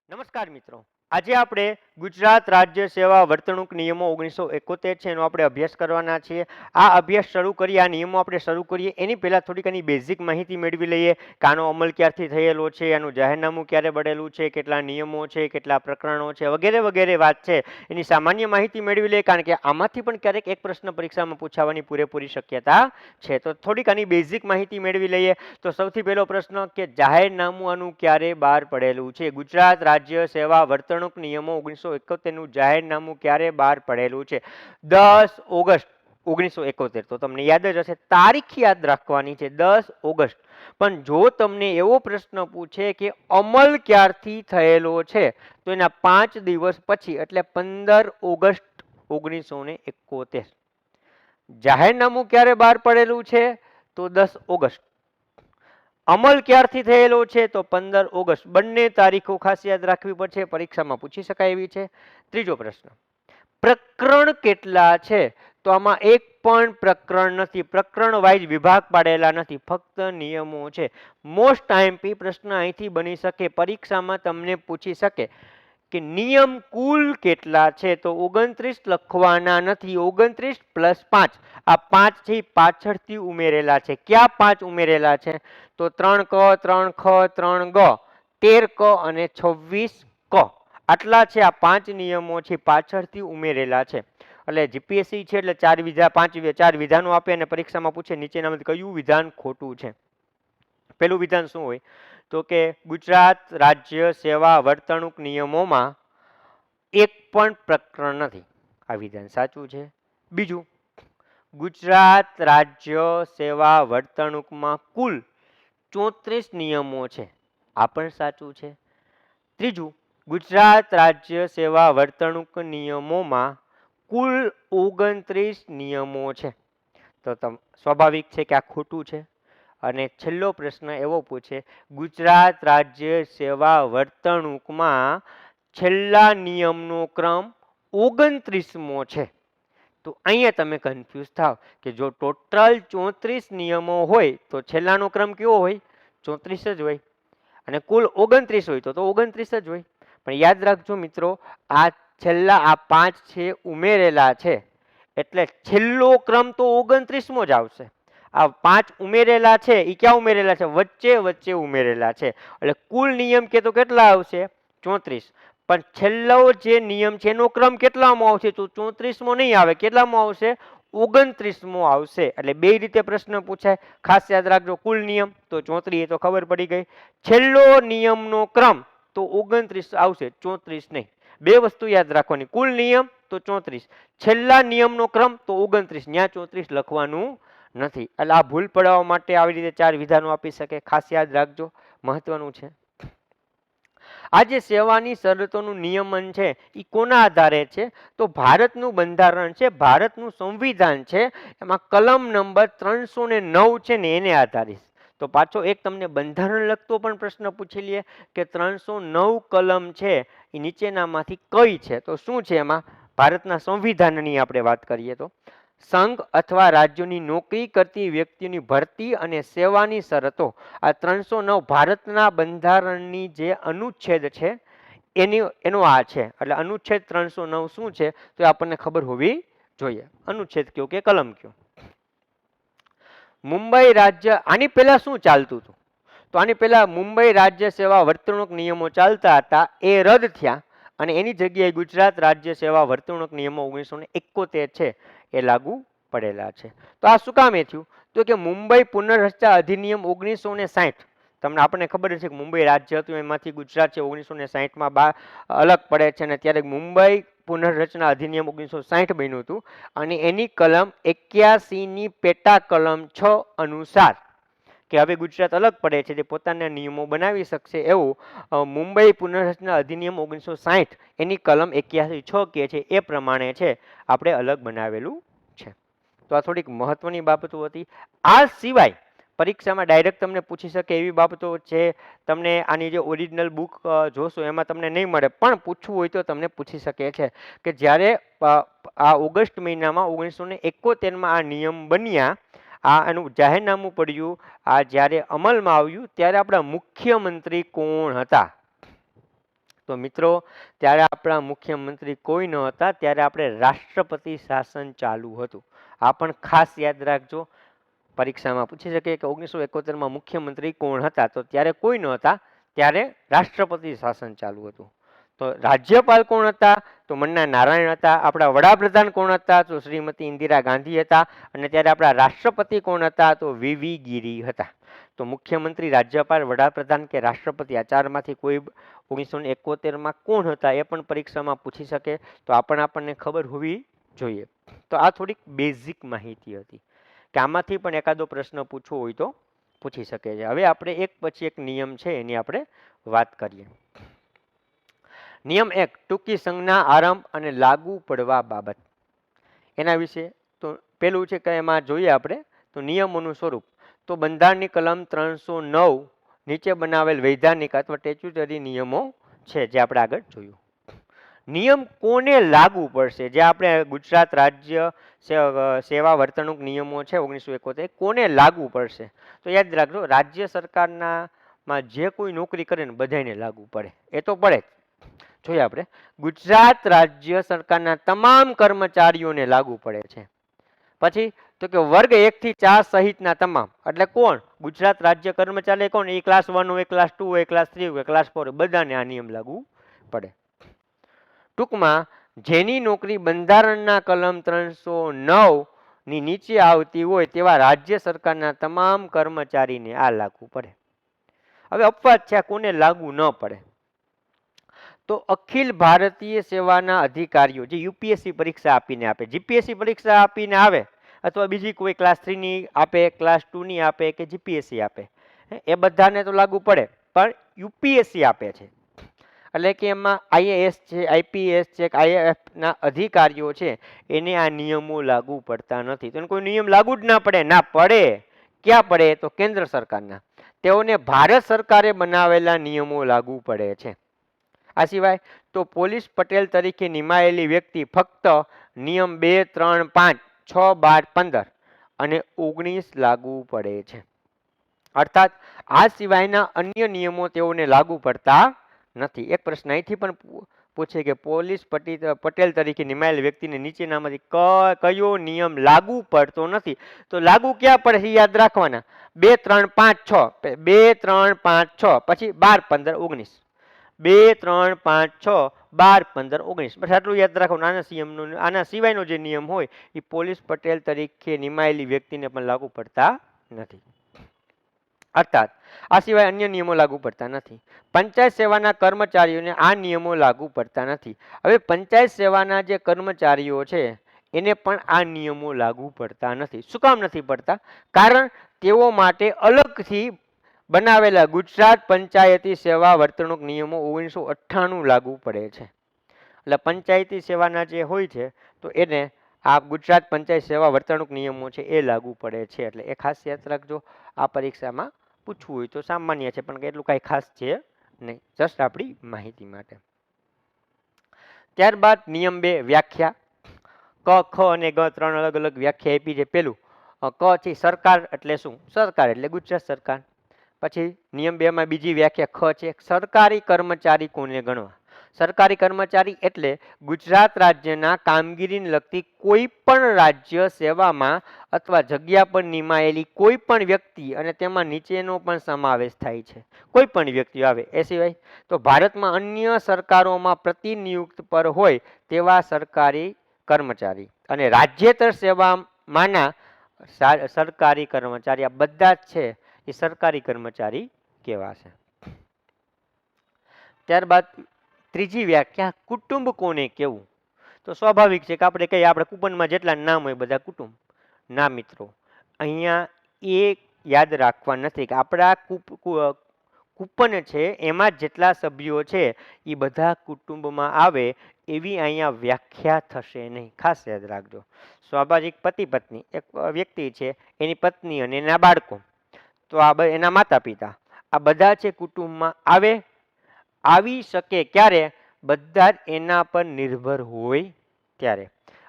નમસ્કાર મિત્રો, આજે આપણે ગુજરાત રાજ્ય સેવા વર્તણૂક નિયમો 1971 છે એનો આપણે અભ્યાસ કરવાના છીએ. આ અભ્યાસ શરૂ કરી આ નિયમો આપણે શરૂ કરીએ એની પહેલાં થોડીક એની બેઝિક માહિતી મેળવી લઈએ કે આનો અમલ ક્યારથી થયેલો છે, આનું જાહેરનામું ક્યારે બનેલું છે, કેટલા નિયમો છે, કેટલા પ્રકરણો છે, વગેરે વગેરે વાત છે એની સામાન્ય માહિતી મેળવી લઈએ, કારણ કે આમાંથી પણ ક્યારેક એક પ્રશ્ન પરીક્ષામાં પૂછાવાની પૂરેપૂરી શક્યતા છે. તો થોડીક આની બેઝિક માહિતી મેળવી લઈએ. તો સૌથી પહેલો પ્રશ્ન કે જાહેરનામું આનું ક્યારે બહાર પડેલું છે? ગુજરાત રાજ્ય સેવા વર્તણૂક નિયમો 1971 નું જાહેરનામું ક્યારે બહાર પડેલું છે? 10 ઓગસ્ટ 1971. તો તમને યાદ જ હશે, તારીખ યાદ રાખવાની છે, 10 ઓગસ્ટ. પણ જો તમને એવો પ્રશ્ન પૂછે કે અમલ ક્યારથી થયેલો છે, તો એના 5 દિવસ પછી એટલે 15 ઓગસ્ટ 1971. જાહેરનામું ક્યારે બહાર પડેલું છે? તો 10 ઓગસ્ટ. અમલ ક્યારથી થયેલો છે? તો 15 ઓગસ્ટ. બંને તારીખો ખાસ યાદ રાખવી પડશે, પરીક્ષામાં પૂછી શકાય એવી છે. ત્રીજો પ્રશ્ન, પ્રકરણ કેટલા છે? તો આમાં એક પણ પ્રકરણ નથી, પ્રકરણ વાઇઝ વિભાગ પાડેલા નથી, ફક્ત નિયમો છે. મોસ્ટ આઈએમપી પ્રશ્ન અહીંથી બની શકે, પરીક્ષામાં તમને પૂછી શકે કે નિયમ કુલ કેટલા છે? તો 29 લખવાના નથી, 29 પ્લસ 5. આ 5 છે પાછળથી ઉમેરેલા છે. ક્યાં 5 ઉમેરેલા છે? તો 3 ક, 3 ખ, 3 ગ, 13 ક અને 26 ક. આટલા છે, આ 5 નિયમો છે પાછળથી ઉમેરેલા છે. એટલે જીપીએસસી છે એટલે 4 વિધા 4 વિધાનો આપે અને પરીક્ષામાં પૂછે નીચેનામાંથી કયું વિધાન ખોટું છે. પેલું વિધાન શું હોય? તો કે ગુજરાત રાજ્ય સેવા વર્તણૂક નિયમોમાં એક પણ પ્રકરણ નથી. આ વિધાન સાચું છે. બીજું, ગુજરાત રાજ્ય સેવા વર્તણૂકમાં કુલ 34 નિયમો છે. આ પણ સાચું છે. ત્રીજું, ગુજરાત રાજ્ય સેવા વર્તણૂક નિયમોમાં કુલ 29 નિયમો છે. તો સ્વાભાવિક છે કે આ ખોટું છે. અને છેલ્લો પ્રશ્ન એવો પૂછે, ગુજરાત રાજ્ય સેવા વર્તણૂકમાં છેલ્લા નિયમનો ક્રમ 29મો છે. તો અહીંયા તમે કન્ફ્યુઝ થાવ કે જો ટોટલ 34 નિયમો હોય તો છેલ્લાનો ક્રમ કેવો હોય? 34 જ હોય. અને કુલ 29 હોય તો 29 જ હોય. પણ યાદ રાખજો મિત્રો, આ છેલ્લા આ 5 છે ઉમેરેલા છે, એટલે છેલ્લો ક્રમ તો 29મો જ આવશે. આ 5 ઉમેરેલા છે એ ક્યાં ઉમેરેલા છે? વચ્ચે વચ્ચે ઉમેરેલા છે. એટલે કુલ નિયમ કે તો કેટલા આવશે? 34. પણ છેલ્લો જે નિયમ છે એનો ક્રમ કેટલામો આવશે? તો 34મો નહીં આવે. કેટલામો આવશે? 29મો આવશે. એટલે બે રીતે પ્રશ્ન પૂછાય, ખાસ યાદ રાખજો. કુલ નિયમ તો 34, એ તો ખબર પડી ગઈ. છેલ્લો નિયમનો ક્રમ તો 29 આવશે, 34 નહીં. બે વસ્તુ યાદ રાખવાની, કુલ નિયમ તો 34, છેલ્લા નિયમનો ક્રમ તો 29, ત્યાં 34 લખવાનું નથી. એટલે આ ભૂલ પડાવવા માટે આવી રીતે 4 વિધાનો આપી શકે, ખાસ યાદ રાખજો, મહત્વનું છે. આ જે સેવાની શરતોનું નિયમન છે એ કોના આધારે છે? તો ભારતનું બંધારણ છે, ભારતનું સંવિધાન છે, એમાં કલમ નંબર 309 છે ને એને આધારિત. તો પાછો એક તમને બંધારણ લગતો પણ પ્રશ્ન પૂછી લઈએ કે 309 કલમ છે એ નીચેનામાંથી કઈ છે? તો શું છે એમાં? ભારતના સંવિધાનની આપણે વાત કરીએ તો સંઘ અથવા રાજ્યોની નોકરી કરતી વ્યક્તિની ભરતી અને સેવાની શરતો. આ 309 ભારતના બંધારણની જે અનુચ્છેદ છે એનો આ છે. એટલે અનુચ્છેદ 309 શું છે તો આપણને ખબર હોવી જોઈએ. અનુચ્છેદ કયો કે કલમ કયો. મુંબઈ રાજ્ય, આની પહેલા શું ચાલતું હતું? તો આની પહેલા મુંબઈ રાજ્ય સેવા વર્તણૂક નિયમો ચાલતા હતા, એ રદ થયા અને એની જગ્યાએ ગુજરાત રાજ્ય સેવા વર્તણૂક નિયમો 1971 છે એ લાગુ પડેલા છે. તો આ શું કામ એ થયું? તો કે મુંબઈ પુનર્રચના અધિનિયમ 1960, તમને આપણને ખબર છે કે મુંબઈ રાજ્ય હતું એમાંથી ગુજરાત છે 1960માં અલગ પડે છે, અને ત્યારે મુંબઈ પુનર્રચના અધિનિયમ 1960 બન્યું હતું અને એની કલમ 81ની પેટા કલમ 6 અનુસાર કે હવે ગુજરાત અલગ પડે છે, તે પોતાના નિયમો બનાવી શકશે, એવું મુંબઈ પુનર્રચના અધિનિયમ 1960 એની કલમ 81(6) કે છે એ પ્રમાણે છે આપણે અલગ બનાવેલું છે. તો આ થોડીક મહત્વની બાબતો હતી. આ સિવાય પરીક્ષામાં ડાયરેક્ટ તમને પૂછી શકે એવી બાબતો છે. તમને આની જે ઓરિજિનલ બુક જોશો એમાં તમને નહીં મળે, પણ પૂછવું હોય તો તમને પૂછી શકે છે કે જ્યારે આ ઓગસ્ટ મહિનામાં 1971માં આ નિયમ બન્યા, આ એનું જાહેરનામું પડ્યું, આ જ્યારે અમલમાં આવ્યું ત્યારે આપણા મુખ્યમંત્રી કોણ હતા? તો મિત્રો ત્યારે આપણા મુખ્યમંત્રી કોઈ ન હતા, ત્યારે આપણે રાષ્ટ્રપતિ શાસન ચાલુ હતું. આ પણ ખાસ યાદ રાખજો, પરીક્ષામાં પૂછી શકે કે 1971માં મુખ્યમંત્રી કોણ હતા, તો ત્યારે કોઈ ન હતા, ત્યારે રાષ્ટ્રપતિ શાસન ચાલુ હતું. તો રાજ્યપાલ કોણ હતા, તો મન્ના નારાયણ હતા. આપણા વડાપ્રધાન કોણ હતા, તો શ્રીમતી ઇન્દિરા ગાંધી હતા. અને ત્યારે આપણા રાષ્ટ્રપતિ કોણ હતા, તો વીવી ગિરી હતા. તો મુખ્યમંત્રી, રાજ્યપાલ, વડાપ્રધાન કે રાષ્ટ્રપતિ, આ ચારમાંથી કોઈ 1971માં કોણ હતા એ પણ પરીક્ષામાં પૂછી શકે. તો આ પણ આપણને ખબર હોવી જોઈએ. તો આ થોડીક બેઝિક માહિતી હતી કે આમાંથી પણ એકાદો પ્રશ્ન પૂછવો હોય તો પૂછી શકે છે. હવે આપણે એક પછી એક નિયમ છે એની આપણે વાત કરીએ. નિયમ 1, ટૂંકી સંજ્ઞા આરંભ અને લાગુ પડવા બાબત. એના વિશે તો પેલું છે કે એમાં જોઈએ આપણે તો નિયમોનું સ્વરૂપ. તો બંધારણની કલમ 309 નીચે બનાવેલ વૈધાનિક અથવા સ્ટેચ્યુટરી નિયમો છે જે આપણે આગળ જોયું. નિયમ કોને લાગુ પડશે? જે આપણે ગુજરાત રાજ્ય સેવા વર્તણૂક નિયમો છે 1971, કોને લાગુ પડશે? તો યાદ રાખજો, રાજ્ય સરકારના માં જે કોઈ નોકરી કરે ને બધાને લાગુ પડે. એ તો પડે જ. જોઈએ આપણે, ગુજરાત રાજ્ય સરકારના તમામ કર્મચારીઓને લાગુ પડે છે. પછી તો કે વર્ગ 1 થી 4 સહિતના તમામ, એટલે કોણ? ગુજરાત રાજ્ય કર્મચારી કોણ? એ ક્લાસ 1 હોય, ક્લાસ 2 હોય, ક્લાસ 3 હોય, ક્લાસ 4 હોય, બધાને આ નિયમ લાગુ પડે. ટૂંકમાં જેની નોકરી બંધારણના કલમ 309 ની નીચે આવતી હોય તેવા રાજ્ય સરકારના તમામ કર્મચારીને આ લાગુ પડે. હવે અપવાદ છે, કોને લાગુ ન પડે? તો અખિલ ભારતીય સેવાના અધિકારીઓ જે યુપીએસસી પરીક્ષા આપીને આપે, જીપીએસસી પરીક્ષા આપીને આવે, અથવા બીજી કોઈ ક્લાસ 3 ની આપે, ક્લાસ 2 ની આપે કે જીપીએસસી આપે, એ બધાને તો લાગુ પડે. પણ યુપીએસસી આપે છે એટલે કે એમાં આઈએએસ છે, આઈપીએસ છે, આઈએએફ ના અધિકારીઓ છે, એને આ નિયમો લાગુ પડતા નથી. તો કોઈ નિયમ લાગુ જ ના પડે. ના પડે ક્યાં પડે? તો કેન્દ્ર સરકારના. તેઓને ભારત સરકારે બનાવેલા નિયમો લાગુ પડે છે. આ સિવાય તો પોલીસ પટેલ તરીકે નિમાયેલી વ્યક્તિ ફક્ત નિયમ 2, 3, 5, 6, 12, 15 અને 19 લાગુ પડે છે. અર્થાત આ સિવાયના અન્ય નિયમો તેઓને લાગુ પડતા નથી. એક પ્રશ્ન અહીંથી પણ પૂછે કે પોલીસ પટેલ તરીકે નિમાયેલ વ્યક્તિને નીચેનામાંથી કયો નિયમ લાગુ પડતો નથી? તો લાગુ ક્યાં પડે છે યાદ રાખવાના. 2, 3, 5, 6, 2, 3, 5, 6, પછી 12, 15, 19. 2, 3, 5, 6, 12, 15, 19. બસ આટલું યાદ રાખવાનું. આના સિવાયનો જે નિયમ હોય એ પોલીસ પટેલ તરીકે નિમાયેલી વ્યક્તિને પણ લાગુ પડતા નથી. અર્થાત આ સિવાય અન્ય નિયમો લાગુ પડતા નથી. પંચાયત સેવાના કર્મચારીઓને આ નિયમો લાગુ પડતા નથી. હવે પંચાયત સેવાના જે કર્મચારીઓ છે એને પણ આ નિયમો લાગુ પડતા નથી. શું કામ નથી પડતા? કારણ તેઓ માટે અલગથી બનાવેલા ગુજરાત પંચાયતી સેવા વર્તણૂક નિયમો 1998 લાગુ પડે છે. એટલે પંચાયતી સેવાના જે હોય છે તો એને આ ગુજરાત પંચાયત સેવા વર્તણૂક નિયમો છે એ લાગુ પડે છે. એટલે એ ખાસ યાદ રાખજો. આ પરીક્ષામાં પૂછવું હોય તો સામાન્ય છે, પણ એટલું કાંઈ ખાસ છે નહીં, જસ્ટ આપણી માહિતી માટે. ત્યારબાદ નિયમ 2, વ્યાખ્યા. ક, ખ અને ગ 3 અલગ અલગ વ્યાખ્યા આપી છે. પેલું ક છે સરકાર એટલે શું? સરકાર એટલે ગુજરાત સરકાર. પછી નિયમ 2 માં બીજી વ્યાખ્યા ખ છે, સરકારી કર્મચારી કોને ગણવા? સરકારી કર્મચારી એટલે ગુજરાત રાજ્યના કામગીરીને લગતી કોઈ પણ રાજ્ય સેવામાં અથવા જગ્યા પર નિમાયેલી કોઈ પણ વ્યક્તિ, અને તેમાં નીચેનો પણ સમાવેશ થાય છે. કોઈ પણ વ્યક્તિ આવે. એ સિવાય તો ભારતમાં અન્ય સરકારોમાં પ્રતિનિયુક્ત પર હોય તેવા સરકારી કર્મચારી અને રાજ્યેતર સેવામાંના સરકારી કર્મચારી, આ બધા જ છે એ સરકારી કર્મચારી કહેવાશે. ત્યારબાદ ત્રીજી વ્યાખ્યા કુટુંબ કોને કહેવું? તો સ્વાભાવિક છે કે આપણે કહીએ આપણે કુટુંબમાં જેટલા નામ હોય બધા કુટુંબ. ના મિત્રો, અહીંયા એ યાદ રાખવા નથી કે આપણા કૂપન છે એમાં જેટલા સભ્યો છે એ બધા કુટુંબમાં આવે એવી અહીંયા વ્યાખ્યા થશે નહીં. ખાસ યાદ રાખજો. સ્વાભાવિક પતિ પત્ની, એક વ્યક્તિ છે એની પત્ની અને એના બાળકો, તો આ એના માતા પિતા, આ બધા છે કુટુંબમાં આવે. આવી શકે ક્યારે? બધા જ એના પર નિર્ભર હોય ત્યારે.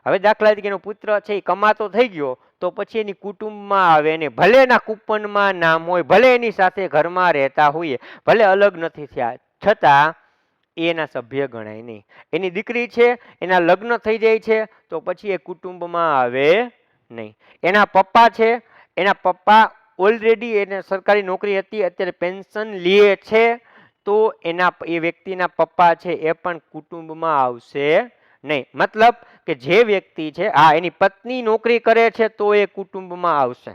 હવે દાખલા તરીકે એનો પુત્ર છે એ કમાતો થઈ ગયો તો પછી એની કુટુંબમાં આવે ને ભલે એના કૂપનમાં નામ હોય, ભલે એની સાથે ઘરમાં રહેતા હોઈએ, ભલે અલગ નથી થયા, છતાં એ એના સભ્ય ગણાય નહીં. એની દીકરી છે, એના લગ્ન થઈ જાય છે તો પછી એ કુટુંબમાં આવે નહીં. એના પપ્પા છે, એના પપ્પા ઓલરેડી એને સરકારી નોકરી હતી, અત્યારે પેન્શન લે છે, તો એ વ્યક્તિના પપ્પા છે એ પણ કુટુંબમાં આવશે નહીં. મતલબ કે જે વ્યક્તિ છે, એની પત્ની નોકરી કરે છે તો એ કુટુંબમાં આવશે.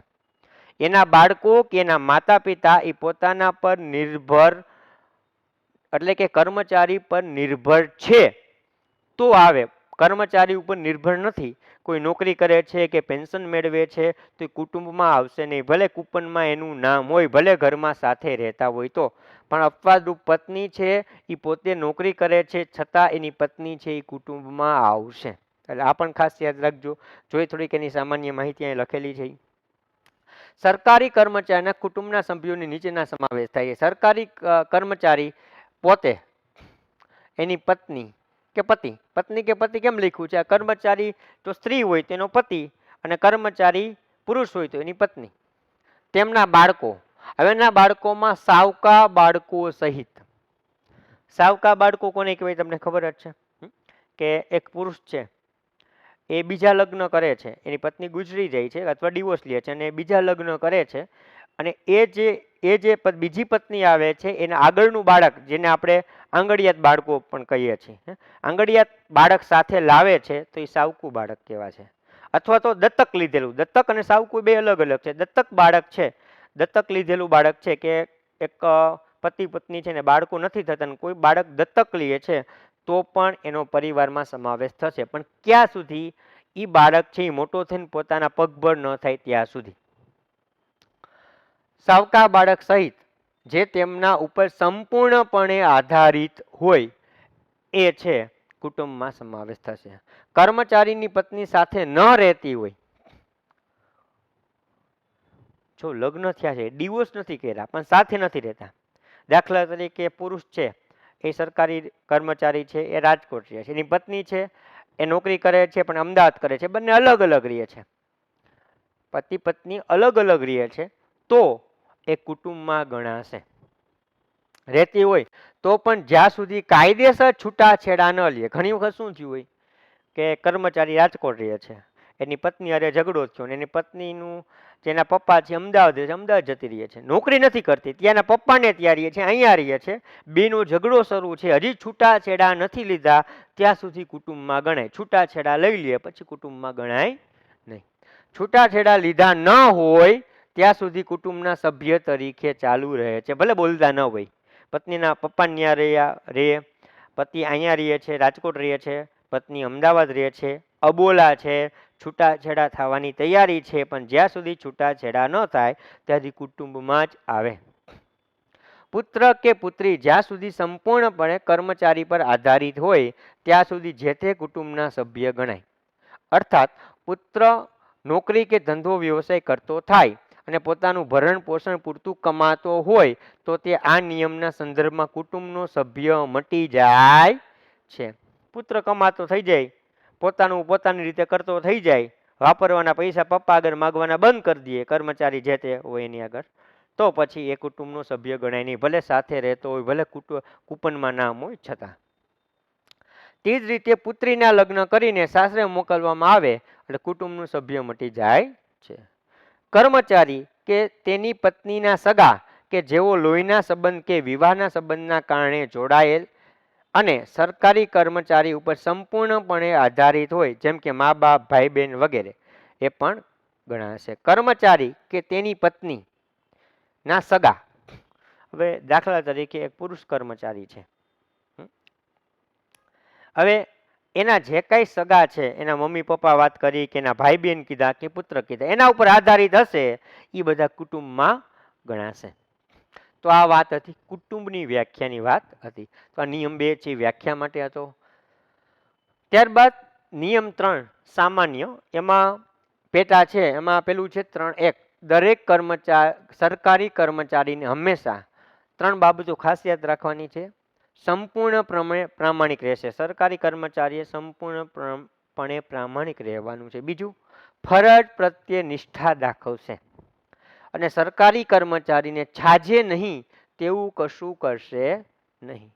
એના બાળકો કે એના માતા પિતા એ પોતાના પર નિર્ભર, એટલે કે કર્મચારી પર નિર્ભર છે તો આવે. કર્મચારી ઉપર નિર્ભર નથી, કોઈ નોકરી કરે છે કે પેન્શન મેળવે છે તો એ કુટુંબમાં આવશે નહીં. ભલે કૂપનમાં એનું નામ હોય, ભલે ઘરમાં સાથે રહેતા હોય તો પણ અપવાદરૂપ પત્ની છે એ પોતે નોકરી કરે છે છતાં એની પત્ની છે એ કુટુંબમાં આવશે. એટલે આ પણ ખાસ યાદ રાખજો. જોઈ થોડીક એની સામાન્ય માહિતી અહીં લખેલી છે. સરકારી કર્મચારીના કુટુંબના સભ્યોની નીચેના સમાવેશ થાય છે. સરકારી કર્મચારી પોતે, એની પત્ની કે પતિ કેમ લખ્યું છે? આ કર્મચારી તો સ્ત્રી હોય તેનો પતિ, અને કર્મચારી પુરુષ હોય તો એની પત્ની. તેમના બાળકો, હવે એના બાળકોમાં સાવકા બાળકો સહિત. સાવકા બાળકો કોને કહેવાય તમને ખબર જ છે કે એક પુરુષ છે, એ બીજા લગ્ન કરે છે, એની પત્ની ગુજરી જાય છે અથવા ડિવોર્સ લે છે અને બીજા લગ્ન કરે છે, અને એ જે બીજી પત્ની આવે છે એના આગળનું બાળક, જેને આપણે આંગળિયાત બાળકો પણ કહીએ છીએ, આંગળિયાત બાળક સાથે લાવે છે તો એ સાવકું બાળક કહેવાય છે. અથવા તો દત્તક લીધેલું, દત્તક અને સાવકું બે અલગ અલગ છે. દત્તક બાળક છે, દત્તક લીધેલું બાળક છે કે એક પતિ પત્ની છે ને બાળકો નથી થતા ને કોઈ બાળક દત્તક લે છે તો પણ એનો પરિવારમાં સમાવેશ થશે, પણ ક્યાં સુધી? એ બાળક છે એ મોટો થઈને પોતાના પગભર ન થાય ત્યાં સુધી. સાવકા બાળક સહિત જે તેમના ઉપર સંપૂર્ણપણે આધારિત હોય એ છે કુટુંબમાં સમાવેશ થશે. કર્મચારીની પત્ની સાથે ન રહેતી હોય, જો લગ્ન થયા છે, ડિવોર્સ નથી કર્યા પણ સાથે નથી રહેતા, દાખલા તરીકે પુરુષ છે એ સરકારી કર્મચારી છે, એ રાજકોટ રહે છે, એની પત્ની છે એ નોકરી કરે છે પણ અમદાવાદ કરે છે, બંને અલગ અલગ રહે છે, પતિ પત્ની અલગ અલગ રહે છે, તો એ કુટુંબમાં ગણાશે. રહેતી હોય તો પણ જ્યાં સુધી કાયદેસર છૂટાછેડા ન લે. ઘણી વખત શું થયું હોય કે કર્મચારી રાજકોટ રહે છે, એની પત્ની અરે ઝઘડો થયો ને એની પત્નીનું જેના પપ્પા છે અમદાવાદ રહે છે, અમદાવાદ જતી રહે છે, નોકરી નથી કરતી, ત્યાંના પપ્પાને ત્યાં રહે છે, અહીંયા રહે છે, બેનો ઝઘડો શરૂ છે, હજી છૂટાછેડા નથી લીધા ત્યાં સુધી કુટુંબમાં ગણાય. છૂટાછેડા લઈ લે પછી કુટુંબમાં ગણાય નહીં. છૂટાછેડા લીધા ન હોય ત્યાં સુધી કુટુંબના સભ્ય તરીકે ચાલુ રહે છે, ભલે બોલતા ન હોય. પત્નીના પપ્પા ત્યાં રહે, પતિ અહીંયા રહે છે, રાજકોટ રહે છે, પત્ની અમદાવાદ રહે છે, અબોલા છે, છૂટાછેડા થવાની તૈયારી છે, પણ જ્યાં સુધી છૂટાછેડા ન થાય ત્યાંથી કુટુંબમાં જ આવે. પુત્ર કે પુત્રી જ્યાં સુધી સંપૂર્ણપણે કર્મચારી પર આધારિત હોય ત્યાં સુધી જે તે કુટુંબના સભ્ય ગણાય. અર્થાત પુત્ર નોકરી કે ધંધો વ્યવસાય કરતો થાય અને પોતાનું ભરણ પોષણ પૂરતું કમાતો હોય તો તે આ નિયમના સંદર્ભમાં કુટુંબનો સભ્ય મટી જાય છે. પુત્ર કમાતો થઈ જાય, પોતાની રીતે કરતો થઈ જાય, વાપરવાના પૈસા પપ્પા આગળ માગવાના બંધ કરી દે કર્મચારી જે તે હોય એની આગળ, તો પછી એ કુટુંબનો સભ્ય ગણાય નહીં, ભલે સાથે રહેતો હોય, ભલે કૂપનમાં નામ હોય છતાં. તે જ રીતે પુત્રીના લગ્ન કરીને સાસરે મોકલવામાં આવે એટલે કુટુંબનું સભ્ય મટી જાય છે. કર્મચારી કે તેની પત્નીના સગા કે જેઓ લોહીના સંબંધ કે વિવાહના સંબંધના કારણે જોડાયેલ અને સરકારી કર્મચારી ઉપર સંપૂર્ણપણે આધારિત હોય, જેમ કે મા બાપ, ભાઈ બહેન વગેરે, એ પણ ગણાશે. કર્મચારી કે તેની પત્ની ના સગા, હવે દાખલા તરીકે એક પુરુષ કર્મચારી છે, હવે એના જે કઈ સગા છે, એના મમ્મી પપ્પા વાત કરી કે એના ભાઈ બહેન કીધા કે પુત્ર કીધા, એના ઉપર આધારિત હશે, એ બધા કુટુંબમાં ગણાશે. તો આ વાત હતી કુટુંબની વ્યાખ્યાની વાત હતી. તો આ નિયમ 2 છે વ્યાખ્યા માટે હતો. ત્યારબાદ નિયમ 3 સામાન્ય, એમાં પેટા છે, એમાં પેલું છે 3.1, દરેક સરકારી કર્મચારીને હંમેશા 3 બાબતો ખાસ યાદ રાખવાની છે. સંપૂર્ણ પ્રામાણિક રહેશે, સરકારી કર્મચારીએ સંપૂર્ણપણે પ્રામાણિક રહેવાનું છે. બીજું, ફરજ પ્રત્યે નિષ્ઠા દાખવશે અને સરકારી કર્મચારીને છાજે નહીં તેવું કશું કરશે નહીં.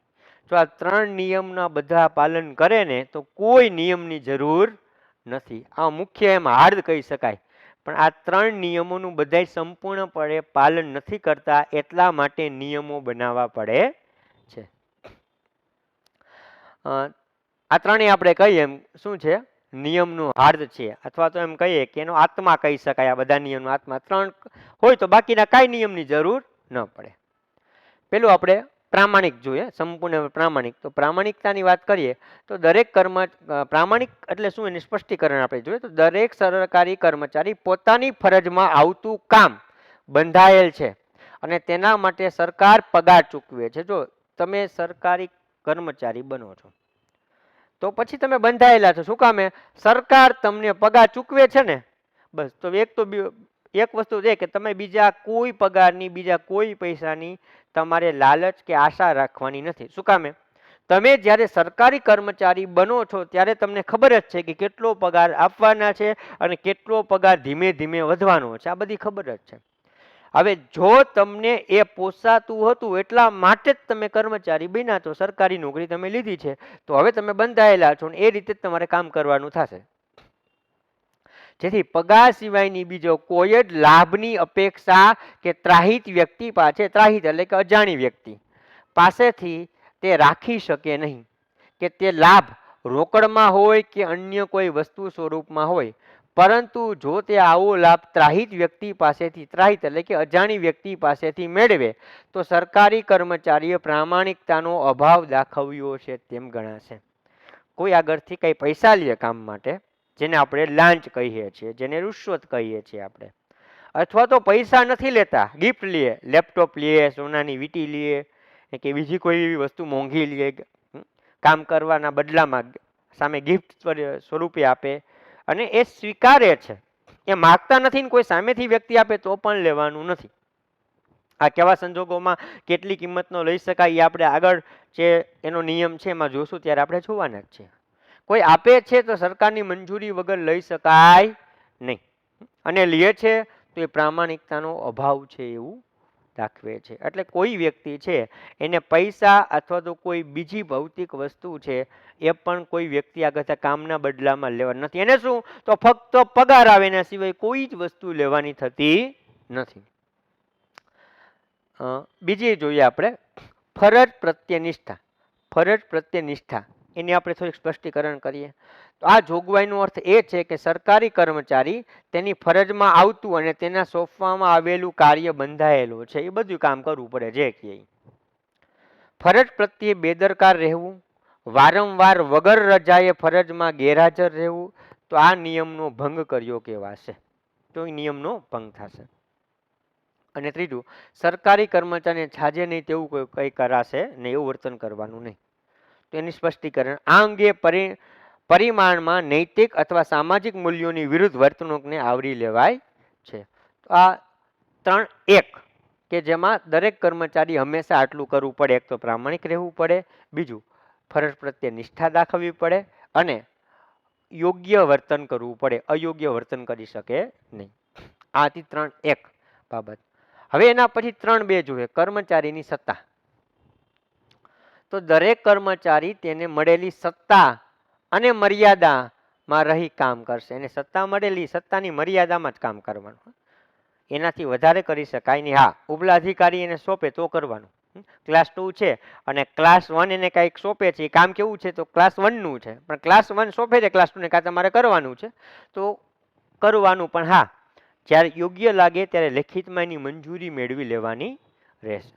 જો આ 3 નિયમના બધા પાલન કરે ને તો કોઈ નિયમની જરૂર નથી. આ મુખ્ય એમ હાર્દ કહી શકાય. પણ આ 3 નિયમોનું બધાય સંપૂર્ણપણે પાલન નથી કરતા, એટલા માટે નિયમો બનાવવા પડે છે. આ ત્રણેય આપણે કહીએ એમ શું છે, નિયમનું હાર્દ છે, અથવા તો એમ કહીએ કે એનો આત્મા કહી શકાય. આ બધા નિયમનો આત્મા 3 હોય તો બાકીના કાંઈ નિયમની જરૂર ન પડે. પેલું આપણે પ્રામાણિક જોઈએ, સંપૂર્ણ પ્રામાણિક. તો પ્રામાણિકતાની વાત કરીએ તો દરેક પ્રામાણિક એટલે શું એનું સ્પષ્ટીકરણ આપણે જોઈએ તો દરેક સરકારી કર્મચારી પોતાની ફરજમાં આવતું કામ બંધાયેલ છે અને તેના માટે સરકાર પગાર ચૂકવે છે. જો તમે સરકારી કર્મચારી બનો છો તો પછી તમે બંધાયેલા છો. શું કામે? સરકાર તમને પગાર ચૂકવે છે ને, બસ. તો એક વસ્તુ છે કે તમે બીજા કોઈ પગારની, બીજા કોઈ પૈસાની તમારે લાલચ કે આશા રાખવાની નથી. શું કામે? તમે જ્યારે સરકારી કર્મચારી બનો છો ત્યારે તમને ખબર જ છે કે કેટલો પગાર આપવાના છે અને કેટલો પગાર ધીમે ધીમે વધવાનો છે. આ બધી ખબર જ છે. હવે જો તમને એ પોસાતું હતું એટલા માટે જ તમે કર્મચારી બન્યા છો, સરકારી નોકરી તમે લીધી છે, તો હવે તમે બંધાયેલા છો ને એ રીતે જ તમારે કામ કરવાનું થશે. જેથી પગાર સિવાયની બીજો કોઈ જ લાભની અપેક્ષા કે ત્રાહિત વ્યક્તિ પાસે, ત્રાહિત એટલે કે અજાણી વ્યક્તિ પાસેથી તે રાખી શકે નહીં. કે તે લાભ રોકડમાં હોય કે અન્ય કોઈ વસ્તુ સ્વરૂપમાં હોય, પરંતુ જો તે આવો લાભ ત્રાહિત વ્યક્તિ પાસેથી, ત્રાહિત એટલે કે અજાણી વ્યક્તિ પાસેથી મેળવે તો સરકારી કર્મચારીએ પ્રામાણિકતાનો અભાવ દાખવ્યો છે તેમ ગણાશે. કોઈ આગળથી કંઈ પૈસા લે કામ માટે, જેને આપણે લાંચ કહીએ છીએ, જેને રૂશ્વત કહીએ છીએ આપણે, અથવા તો પૈસા નથી લેતા, ગિફ્ટ લે, લેપટોપ લે, સોનાની વીંટી લે કે બીજી કોઈ એવી વસ્તુ મોંઘી લે, કામ કરવાના બદલામાં સામે ગિફ્ટ સ્વરૂપે આપે અને એ સ્વીકારે છે, એ માગતા નથી ને કોઈ સામેથી વ્યક્તિ આપે તો પણ લેવાનું નથી. આ કેવા સંજોગોમાં કેટલી કિંમતનો લઈ શકાય એ આપણે આગળ જે એનો નિયમ છે એમાં જોશું ત્યારે આપણે જોવાના જ છે. કોઈ આપે છે તો સરકારની મંજૂરી વગર લઈ શકાય નહીં, અને લે છે તો એ પ્રામાણિકતાનો અભાવ છે એવું દાખવે છે. એટલે કોઈ વ્યક્તિ છે એને પૈસા અથવા તો કોઈ બીજી ભૌતિક વસ્તુ છે એ પણ કોઈ વ્યક્તિ આગળ કામના બદલામાં લેવા નથી. એને શું તો ફક્ત પગાર આવે એના સિવાય કોઈ જ વસ્તુ લેવાની થતી નથી. બીજી જોઈએ આપણે ફરજ પ્રત્યે નિષ્ઠા. ફરજ પ્રત્યે નિષ્ઠા એની આપણે થોડીક સ્પષ્ટીકરણ કરીએ તો આ જોગવાઈનો અર્થ એ છે કે સરકારી કર્મચારી તેની ફરજમાં આવતું અને તેના સોંપવામાં આવેલું કાર્ય બંધાયેલું છે એ બધું કામ કરવું પડે. જે કે ફરજ પ્રત્યે બેદરકાર રહેવું, વારંવાર વગર રજાએ ફરજમાં ગેરહાજર રહેવું, તો આ નિયમનો ભંગ કર્યો કહેવાશે. તો એ નિયમનો ભંગ થશે. અને ત્રીજું, સરકારી કર્મચારીને છાજે નહીં તેવું કંઈ કરાશે નહીં, એવું વર્તન કરવાનું નહીં. તો એની સ્પષ્ટીકરણ આ અંગે પરિમાણમાં નૈતિક અથવા સામાજિક મૂલ્યોની વિરુદ્ધ વર્તણૂકને આવરી લેવાય છે. તો આ 3.1 કે જેમાં દરેક કર્મચારી હંમેશા આટલું કરવું પડે. એક તો પ્રામાણિક રહેવું પડે, બીજું ફરજ પ્રત્યે નિષ્ઠા દાખવવી પડે અને યોગ્ય વર્તન કરવું પડે, અયોગ્ય વર્તન કરી શકે નહીં. આ હતી 3.1 બાબત. હવે એના પછી 3.2 જોઈએ, કર્મચારીની સત્તા. તો દરેક કર્મચારી તેને મળેલી સત્તા અને મર્યાદામાં રહી કામ કરશે. એને સત્તા મળેલી, સત્તાની મર્યાદામાં જ કામ કરવાનું, એનાથી વધારે કરી શકાય નહીં. હા, ઉપલા અધિકારી એને સોંપે તો કરવાનું. ક્લાસ 2 છે અને ક્લાસ 1 એને કંઈક સોંપે છે, એ કામ કેવું છે તો ક્લાસ 1નું છે, પણ ક્લાસ 1 સોંપે છે ક્લાસ 2ને કાં તમારે કરવાનું છે તો કરવાનું. પણ હા, જ્યારે યોગ્ય લાગે ત્યારે લેખિતમાં એની મંજૂરી મેળવી લેવાની રહેશે.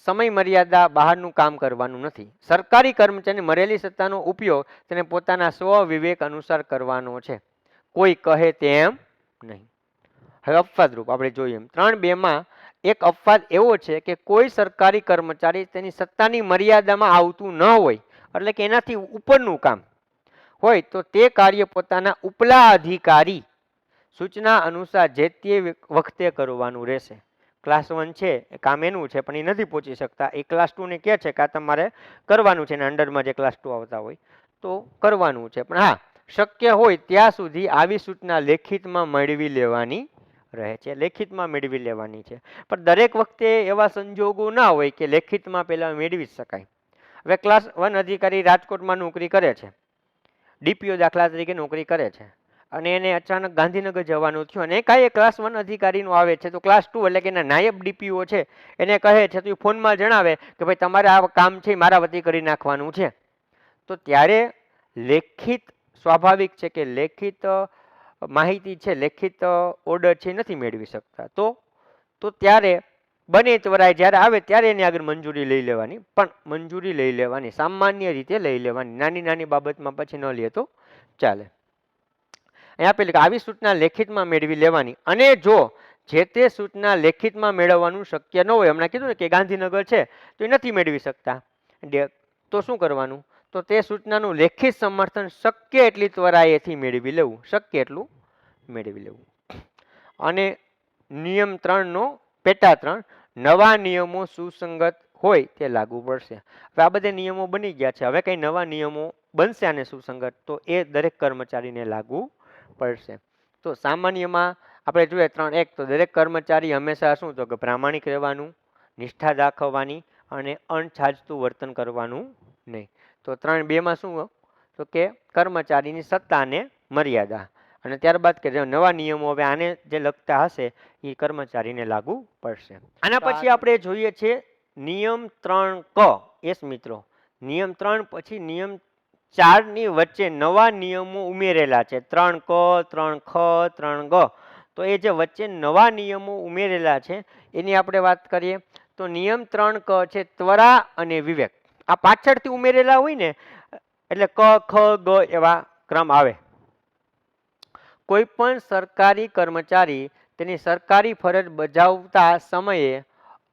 સમય મર્યાદા બહારનું કામ કરવાનું નથી. સરકારી કર્મચારીને મળેલી સત્તાનો ઉપયોગ તેને પોતાના સ્વ વિવેક અનુસાર કરવાનો છે, કોઈ કહે તેમ નહીં. હવે અપવાદરૂપ આપણે જોઈએ એમ 3.2 એક અપવાદ એવો છે કે કોઈ સરકારી કર્મચારી તેની સત્તાની મર્યાદામાં આવતું ન હોય, એટલે કે એનાથી ઉપરનું કામ હોય તો તે કાર્ય પોતાના ઉપલા અધિકારી સૂચના અનુસાર જે તે વખતે કરવાનું રહેશે. ક્લાસ 1 છે એ કામ એનું છે પણ એ નથી પહોંચી શકતા, એ ક્લાસ 2ને કહે છે કે આ તમારે કરવાનું છે, એના અંડરમાં જે ક્લાસ 2 આવતા હોય તો કરવાનું છે. પણ હા, શક્ય હોય ત્યાં સુધી આવી સૂચના લેખિતમાં મેળવી લેવાની રહે છે, લેખિતમાં મેળવી લેવાની છે. પણ દરેક વખતે એવા સંજોગો ના હોય કે લેખિતમાં પહેલાં મેળવી શકાય. હવે ક્લાસ 1 અધિકારી રાજકોટમાં નોકરી કરે છે, ડીપીઓ દાખલા તરીકે નોકરી કરે છે, અને એને અચાનક ગાંધીનગર જવાનું થયું અને કાંઈ ક્લાસ 1 અધિકારીનું આવે છે, તો ક્લાસ 2 એટલે કે એના નાયબ ડીપીઓ છે એને કહે છે, તો એ ફોનમાં જણાવે કે ભાઈ તમારે આ કામ છે મારા વતી કરી નાખવાનું છે. તો ત્યારે લેખિત સ્વાભાવિક છે કે લેખિત માહિતી છે, લેખિત ઓર્ડર છે નથી મેળવી શકતા. તો ત્યારે બને ત્વરાએ જ્યારે આવે ત્યારે એની આગળ મંજૂરી લઈ લેવાની, પણ મંજૂરી લઈ લેવાની સામાન્ય રીતે લઈ લેવાની, નાની નાની બાબતમાં પછી ન લે તો ચાલે. અહીં આપેલું કે આવી સૂચના લેખિતમાં મેળવી લેવાની, અને જો જે તે સૂચના લેખિતમાં મેળવવાનું શક્ય ન હોય, હમણાં કીધું ને કે ગાંધીનગર છે તો એ નથી મેળવી શકતા, તો શું કરવાનું? તો તે સૂચનાનું લેખિત સમર્થન શક્ય એટલી ત્વરાએથી મેળવી લેવું, શક્ય એટલું મેળવી લેવું. અને નિયમ 3 નો પેટા 3, નવા નિયમો સુસંગત હોય તે લાગુ પડશે. હવે આ બધા નિયમો બની ગયા છે, હવે કઈ નવા નિયમો બનશે આને સુસંગત, તો એ દરેક કર્મચારીને લાગુ પડશે. તો સામાન્યમાં આપણે જોઈએ 3.1, તો દરેક કર્મચારી હંમેશા શું તો કે પ્રામાણિક રહેવાનું, નિષ્ઠા દાખવવાની અને અણછાજતું વર્તન કરવાનું નહીં. તો 3.2 માં શું તો કે કર્મચારીની સત્તા અને મર્યાદા, અને ત્યારબાદ કે નવા નિયમો હવે આને જે લગતા હશે એ કર્મચારીને લાગુ પડશે. આના પછી આપણે જોઈએ છે નિયમ 3 ક. યસ મિત્રો, નિયમ 3 પછી નિયમ 4 ની વચ્ચે નવા નિયમો ઉમેરેલા છે, 3 ક, 3 ખ, 3 ગ. તો એ જે વચ્ચે નવા નિયમો ઉમેરેલા છે એની આપણે વાત કરીએ તો નિયમ 3 ક છે ત્વરા અને વિવેક. આ પાછળથી ઉમેરેલા હોય ને એટલે ક, ખ, ગ એવા ક્રમ આવે. કોઈ પણ સરકારી કર્મચારી તેની સરકારી ફરજ બજાવતા સમયે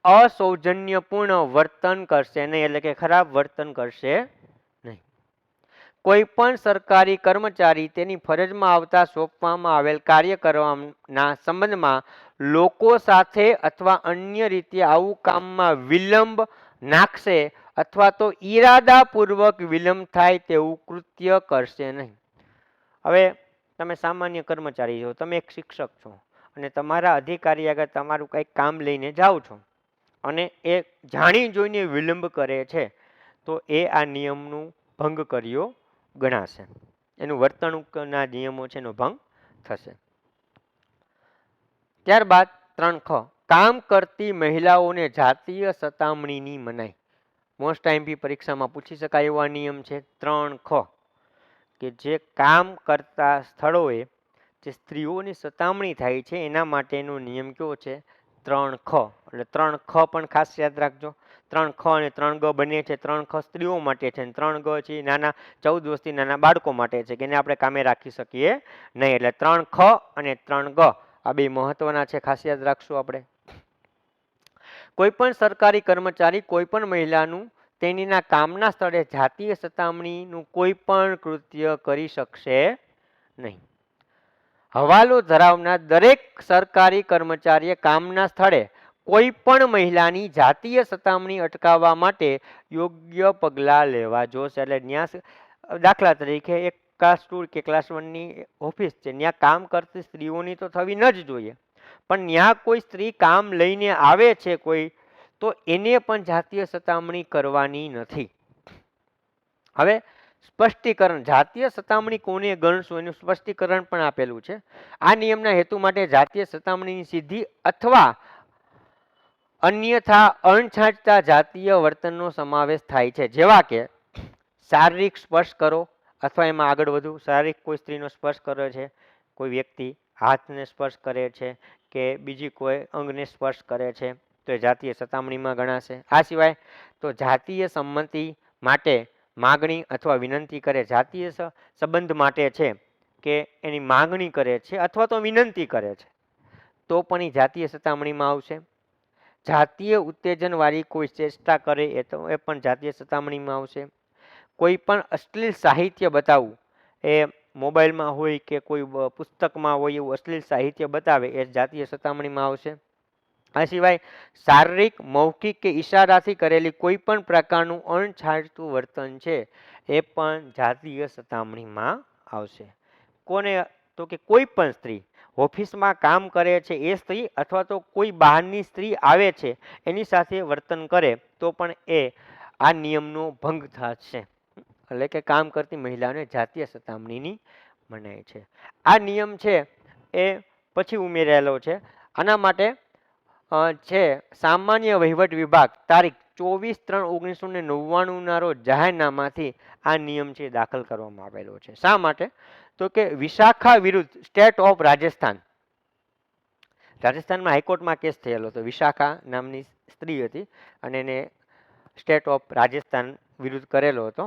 અસૌજન્યપૂર્ણ વર્તન કરશે નહીં, એટલે કે ખરાબ વર્તન કરશે નહીં. કોઈ પણ સરકારી કર્મચારી તેની ફરજમાં આવતા સોંપવામાં આવેલ કાર્ય કરવાના સંબંધમાં લોકો સાથે અથવા અન્ય રીતે આવું કામમાં વિલંબ નાખશે અથવા તો ઈરાદાપૂર્વક વિલંબ થાય તેવું કૃત્ય કરશે નહીં. હવે તમે સામાન્ય કર્મચારી છો, તમે એક શિક્ષક છો અને તમારા અધિકારી આગળ તમારું કંઈક કામ લઈને જાઓ છો અને એ જાણી જોઈને વિલંબ કરે છે, તો એ આ નિયમનું ભંગ કર્યો ગણાશે, એનું વર્તણૂકના નિયમો છે એનો ભંગ થશે. ત્યારબાદ 3 ખ, કામ કરતી મહિલાઓને જાતીય સતામણીની મનાઈ. મોસ્ટ આઈએમપી પરીક્ષામાં પૂછી શકાય એવો નિયમ છે 3 ખ, કે જે કામ કરતા સ્થળોએ જે સ્ત્રીઓની સતામણી થાય છે એના માટેનો નિયમ કેવો છે 3 ખ. એટલે 3 ખ પણ ખાસ યાદ રાખજો. 3 ખ અને 3 ગ બને છે. 3 ખ સ્ત્રીઓ માટે છે અને 3 ગ છે નાના 14 વર્ષથી નાના બાળકો માટે છે, કે એને આપણે કામે રાખી શકીએ નહીં. એટલે 3 ખ અને 3 ગ આ બે મહત્વના છે, ખાસ યાદ રાખશું આપણે. કોઈ પણ સરકારી કર્મચારી કોઈ પણ મહિલાનું તેણીના કામના સ્થળે જાતીય સતામણીનું કોઈ પણ કૃત્ય કરી શકશે નહીં. હવાલો ધરાવનાર દરેક સરકારી કર્મચારીએ કામના સ્થળે કોઈ પણ મહિલાની જાતીય સતામણી અટકાવવા માટે યોગ્ય પગલાં લેવા જોશે. એટલે ત્યાં દાખલા તરીકે એક ક્લાસ 2 કે ક્લાસ 1 ની ઓફિસ છે, ત્યાં કામ કરતી સ્ત્રીઓની તો થવી ન જ જોઈએ, પણ ત્યાં કોઈ સ્ત્રી કામ લઈને આવે છે કોઈ, તો એને પણ જાતીય સતામણી કરવાની નથી. હવે સ્પષ્ટીકરણ, જાતીય સતામણી કોને ગણશું એનું સ્પષ્ટીકરણ પણ આપેલું છે. આ નિયમના હેતુ માટે જાતીય સતામણીની સીધી અથવા અન્યથા અણછાંટતા જાતીય વર્તનનો સમાવેશ થાય છે, જેવા કે શારીરિક સ્પર્શ કરો, અથવા એમાં આગળ વધુ શારીરિક કોઈ સ્ત્રીનો સ્પર્શ કરે છે, કોઈ વ્યક્તિ હાથને સ્પર્શ કરે છે કે બીજી કોઈ અંગને સ્પર્શ કરે છે, તો એ જાતીય સતામણીમાં ગણાશે. આ સિવાય તો જાતીય સંમતિ માટે માગણી અથવા વિનંતી કરે, જાતીય સંબંધ માટે છે કે એની માગણી કરે છે અથવા તો વિનંતી કરે છે, તો પણ એ જાતીય સતામણીમાં આવશે. જાતીય ઉત્તેજન વાળી કોઈ ચેષ્ટા કરે એ પણ જાતીય સતામણીમાં આવશે. કોઈ પણ અશ્લીલ સાહિત્ય બતાવવું, એ મોબાઈલમાં હોય કે કોઈ પુસ્તકમાં હોય એવું અશ્લીલ સાહિત્ય બતાવે એ જાતીય સતામણીમાં આવશે. આ સિવાય શારીરિક, મૌખિક કે ઈશારાથી કરેલી કોઈ પણ પ્રકારનું અણછાંટતું વર્તન છે એ પણ જાતીય સતામણીમાં આવશે. કોને? તો કે કોઈ પણ સ્ત્રી ઓફિસમાં કામ કરે છે એ સ્ત્રી અથવા તો કોઈ બહારની સ્ત્રી આવે છે એની સાથે વર્તન કરે તો પણ એ આ નિયમનો ભંગ થશે, એટલે કે કામ કરતી મહિલાને જાતીય સતામણીની મનાય છે. આ નિયમ છે એ પછી ઉમેરાયેલો છે. આના માટે છે સામાન્ય વહીવટ વિભાગ તારીખ 24/3/1999 રોજ જાહેરનામાથી આ નિયમ છે દાખલ કરવામાં આવેલો છે. શા માટે? તો કે વિશાખા વિરુદ્ધ સ્ટેટ ઓફ રાજસ્થાન, રાજસ્થાનમાં હાઈકોર્ટમાં કેસ થયેલો હતો. વિશાખા નામની સ્ત્રી હતી અને એને સ્ટેટ ઓફ રાજસ્થાન વિરુદ્ધ કરેલો હતો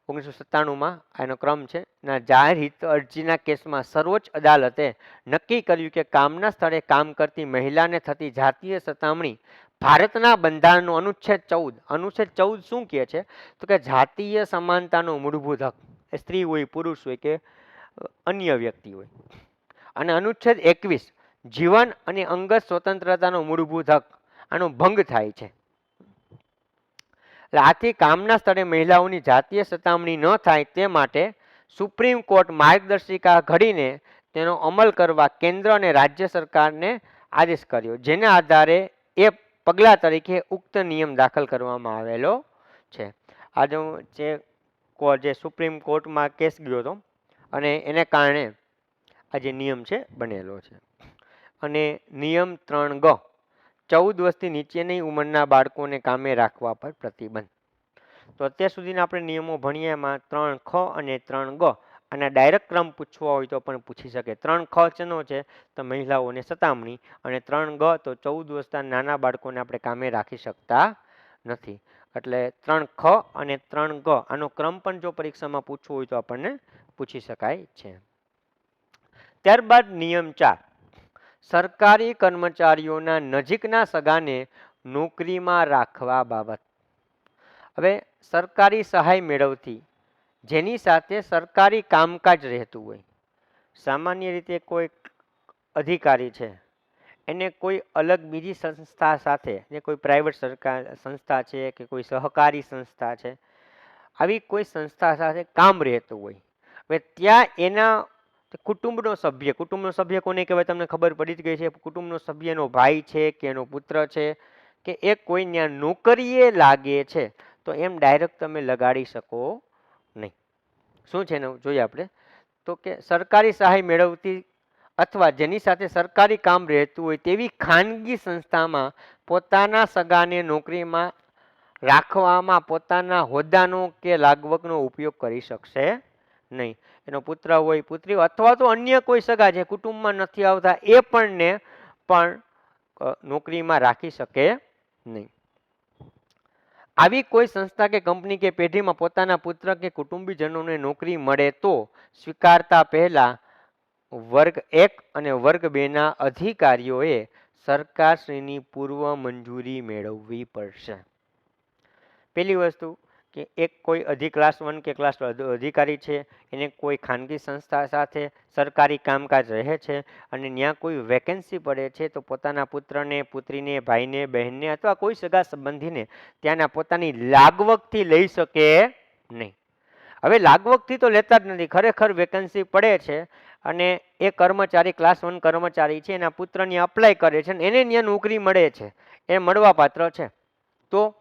1997માં. એનો ક્રમ છે ના જાહેર હિત અરજીના કેસમાં સર્વોચ્ચ અદાલતે નક્કી કર્યું કે કામના સ્થળે કામ કરતી મહિલાને થતી જાતીય સતામણી ભારતના બંધારણનો અનુચ્છેદ 14 શું કહે છે? તો કે જાતીય સમાનતાનો મૂળભૂત હક, એ સ્ત્રી હોય, પુરુષ હોય કે અન્ય વ્યક્તિ હોય. અને અનુચ્છેદ 21 જીવન અને અંગત સ્વતંત્રતાનો મૂળભૂત હક, આનો ભંગ થાય છે. આથી કામના સ્થળે મહિલાઓની જાતીય સતામણી ન થાય તે માટે સુપ્રીમ કોર્ટ માર્ગદર્શિકા ઘડીને તેનો અમલ કરવા કેન્દ્ર અને રાજ્ય સરકારને આદેશ કર્યો, જેના આધારે એ પગલા તરીકે ઉક્ત નિયમ દાખલ કરવામાં આવેલો છે. આજે જે સુપ્રીમ કોર્ટમાં કેસ ગયો હતો અને એને કારણે આ જે નિયમ છે બનેલો છે. અને નિયમ 3 ગ 14 વર્ષથી નીચેની ઉંમરના બાળકોને કામે રાખવા પર પ્રતિબંધ. તો અત્યાર સુધીના આપણે નિયમો ભણીએ એમાં 3 ખ અને 3 ગ અને ડાયરેક્ટ ક્રમ પૂછવો હોય તો પણ પૂછી શકે. 3 ખ શેનો છે? તો મહિલાઓને સતામણી. અને 3 ગ તો 14 વર્ષના નાના બાળકોને આપણે કામે રાખી શકતા નથી. એટલે 3 ખ અને 3 ગ આનો ક્રમ પણ જો પરીક્ષામાં પૂછવો હોય તો આપણને પૂછી શકાય છે. ત્યારબાદ નિયમ 4 સરકારી કર્મચારીઓના નજીકના સગાને નોકરીમાં રાખવા બાબત. હવે સરકારી સહાય મેળવતી જેની સાથે સરકારી કામકાજ રહેતું હોય, સામાન્ય રીતે કોઈ અધિકારી છે એને કોઈ અલગ બીજી સંસ્થા સાથે, જે કોઈ પ્રાઇવેટ સરકાર સંસ્થા છે કે કોઈ સહકારી સંસ્થા છે, આવી કોઈ સંસ્થા સાથે કામ રહેતું હોય. હવે ત્યાં એના કુટુંબનો સભ્ય કોને કહેવાય તમને ખબર પડી જ ગઈ છે. કુટુંબનો સભ્યનો ભાઈ છે કે એનો પુત્ર છે કે એ કોઈ ત્યાં નોકરીએ લાગે છે તો એમ ડાયરેક્ટ તમે લગાડી શકો નહીં. શું છે એનું જોઈએ આપણે. તો કે સરકારી સહાય મેળવતી અથવા જેની સાથે સરકારી કામ રહેતું હોય તેવી ખાનગી સંસ્થામાં પોતાના સગાને નોકરીમાં રાખવામાં પોતાના હોદ્દાનો કે લાગવકનો ઉપયોગ કરી શકશે નહીં. એનો પુત્ર હોય, પુત્રી અથવા તો અન્ય કોઈ સગા જે કુટુંબમાં નથી આવતા એ પણ નોકરીમાં રાખી શકે નહીં. આવી કોઈ સંસ્થા કે કંપની કે પેઢીમાં પોતાના પુત્ર કે કુટુંબીજનોને નોકરી મળે તો સ્વીકારતા પહેલા વર્ગ 1 અને વર્ગ 2ના અધિકારીઓએ સરકારશ્રીની પૂર્વ મંજૂરી મેળવવી પડશે. પહેલી વસ્તુ કે એક કોઈ ક્લાસ 1 કે ક્લાસ 2 અધિકારી છે, એને કોઈ ખાનગી સંસ્થા સાથે સરકારી કામકાજ રહે છે અને ત્યાં કોઈ વેકેન્સી પડે છે તો પોતાના પુત્રને, પુત્રીને, ભાઈને, બહેનને અથવા કોઈ સગા સંબંધીને ત્યાંના પોતાની લાગવકથી લઈ શકે નહીં. હવે લાગવકથી તો લેતા જ નથી, ખરેખર વેકેન્સી પડે છે અને એ કર્મચારી ક્લાસ 1 કર્મચારી છે, એના પુત્રની અપ્લાય કરે છે અને એને ત્યાં નોકરી મળે છે, એ મળવા પાત્ર છે. તો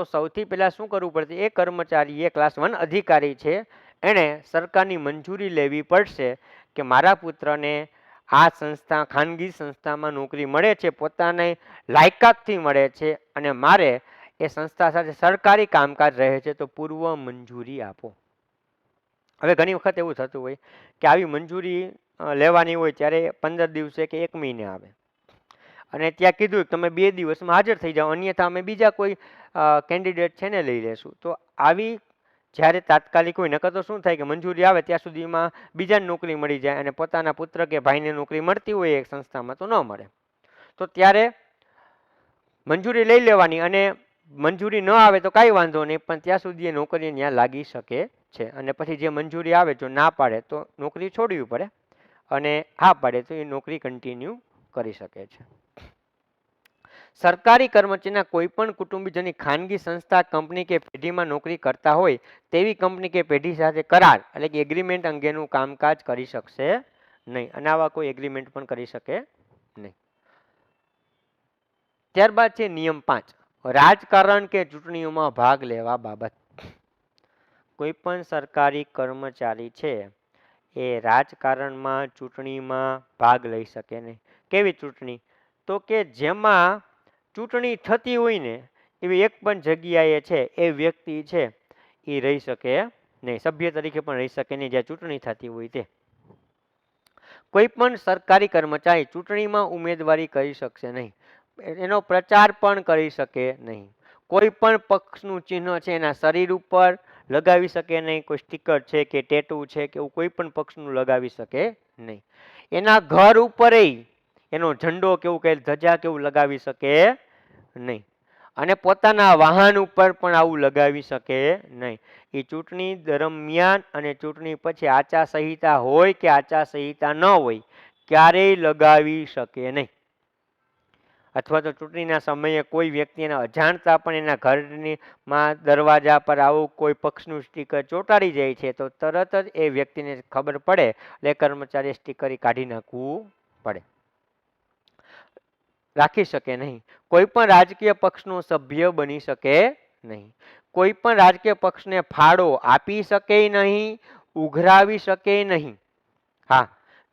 સૌથી પહેલાં શું કરવું પડશે? એ કર્મચારી, એ ક્લાસ 1 અધિકારી છે, એણે સરકારની મંજૂરી લેવી પડશે કે મારા પુત્રને આ સંસ્થા, ખાનગી સંસ્થામાં નોકરી મળે છે, પોતાની લાયકાતથી મળે છે અને મારે એ સંસ્થા સાથે સરકારી કામકાજ રહે છે તો પૂર્વ મંજૂરી આપો. હવે ઘણી વખત એવું થતું હોય કે આવી મંજૂરી લેવાની હોય ત્યારે 15 દિવસે કે 1 મહિને આવે અને ત્યાં કીધું તમે 2 દિવસમાં હાજર થઈ જાઓ, અન્યથા અમે બીજા કોઈ કેન્ડિડેટ છે ને લઈ લેશું. તો આવી જ્યારે તાત્કાલિક હોય, નકર તો શું થાય કે મંજૂરી આવે ત્યાં સુધીમાં બીજાને નોકરી મળી જાય અને પોતાના પુત્ર કે ભાઈને નોકરી મળતી હોય એક સંસ્થામાં તો ન મળે. તો ત્યારે મંજૂરી લઈ લેવાની અને મંજૂરી ન આવે તો કાંઈ વાંધો નહીં, પણ ત્યાં સુધી એ નોકરી ત્યાં લાગી શકે છે. અને પછી જે મંજૂરી આવે જો ના પાડે તો નોકરી છોડવી પડે અને હા પાડે તો એ નોકરી કન્ટિન્યુ કરી શકે છે. સરકારી કર્મચારીના કોઈ પણ કુટુંબીજનની ખાનગી સંસ્થા, કંપની કે પેઢીમાં નોકરી કરતા હોય તેવી કંપની કે પેઢી સાથે કરાર એટલે કે એગ્રીમેન્ટ અંગેનું કામકાજ કરી શકશે નહીં અને આવા કોઈ એગ્રીમેન્ટ પણ કરી શકે નહીં. ત્યારબાદ છે નિયમ 5, રાજકારણ કે ચૂંટણીઓમાં ભાગ લેવા બાબત. કોઈ પણ સરકારી કર્મચારી છે એ રાજકારણમાં ચૂંટણીમાં ભાગ લઈ શકે નહીં. કેવી ચૂંટણી? તો કે જેમાં ચૂંટણી થતી હોય ને એવી એક પણ જગ્યાએ છે એ વ્યક્તિ છે એ રહી શકે નહીં, સભ્ય તરીકે પણ રહી શકે નહીં જ્યાં ચૂંટણી થતી હોય તે. કોઈ પણ સરકારી કર્મચારી ચૂંટણીમાં ઉમેદવારી કરી શકશે નહીં, એનો પ્રચાર પણ કરી શકે નહીં. કોઈ પણ પક્ષનું ચિહ્ન છે એના શરીર ઉપર લગાવી શકે નહીં, કોઈ સ્ટીકર છે કે ટેટુ છે કે એવું કોઈ પણ પક્ષનું લગાવી શકે નહીં. એના ઘર ઉપર એનો ઝંડો કેવું કે ધજા કેવું લગાવી શકે નહીં અને પોતાના વાહન ઉપર પણ આવું લગાવી શકે નહીં. એ ચૂંટણી દરમિયાન અને ચૂંટણી પછી આચારસંહિતા હોય કે આચારસંહિતા ન હોય ક્યારેય લગાવી શકે નહીં. અથવા તો ચૂંટણીના સમયે કોઈ વ્યક્તિના અજાણતા પણ એના ઘરની દરવાજા પર આવું કોઈ પક્ષનું સ્ટીકર ચોંટાડી જાય છે તો તરત જ એ વ્યક્તિને ખબર પડે એટલે કર્મચારી સ્ટીકર કાઢી નાખવું પડે. રાખી શકે નહીં. કોઈ પણ રાજકીય પક્ષનો સભ્ય બની શકે નહીં. કોઈ પણ રાજકીય પક્ષને ફાળો આપી શકે નહીં, ઉઘરાવી શકે નહીં. હા,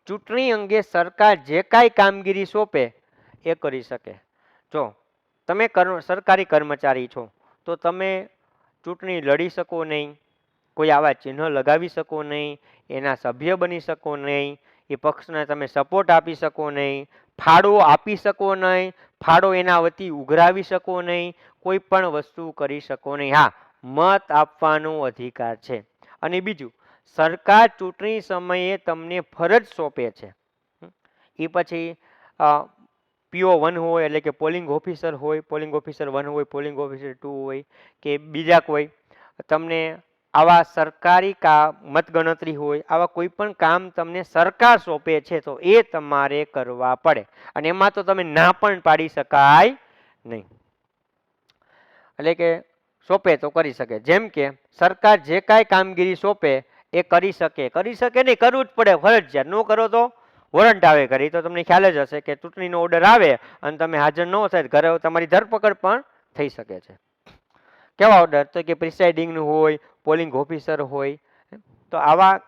ચૂંટણી અંગે સરકાર જે કાંઈ કામગીરી સોંપે એ કરી શકે. જો તમે સરકારી કર્મચારી છો તો તમે ચૂંટણી લડી શકો નહીં, કોઈ આવા ચિહ્ન લગાવી શકો નહીં, એના સભ્ય બની શકો નહીં, એ પક્ષને તમે સપોર્ટ આપી શકો નહીં, ફાળો આપી શકો નહીં, ફાળો એના વતી ઉઘરાવી શકો નહીં, કોઈ પણ વસ્તુ કરી શકો નહીં. હા, મત આપવાનો અધિકાર છે. અને બીજું, સરકાર ચૂંટણી સમયે તમને ફરજ સોંપે છે. એ પછી PO1 હોય એટલે કે પોલિંગ ઓફિસર હોય, પોલિંગ ઓફિસર 1 હોય, પોલિંગ ઓફિસર 2 હોય કે બીજા કોઈ તમને આવા સરકારી મતગણતરી હોય, આવા કોઈ પણ કામ તમને સરકાર સોંપે છે તો એ તમારે કરવા પડે અને એમાં તો તમે ના પણ પાડી શકાય નહીં. એટલે કે સોંપે તો કરી શકે. જેમ કે સરકાર જે કાંઈ કામગીરી સોંપે એ કરી શકે નહીં, કરવું જ પડે ફરજિયાત. ન કરો તો વોરંટ આવે ઘરે. તો તમને ખ્યાલ જ હશે કે ચૂંટણીનો ઓર્ડર આવે અને તમે હાજર ન થાય ઘરે તમારી ધરપકડ પણ થઈ શકે છે. કેવા ઓર્ડર? તો કે પ્રિસાઇડિંગનું હોય, પોલિંગ ઓફિસર હોય. તો આવા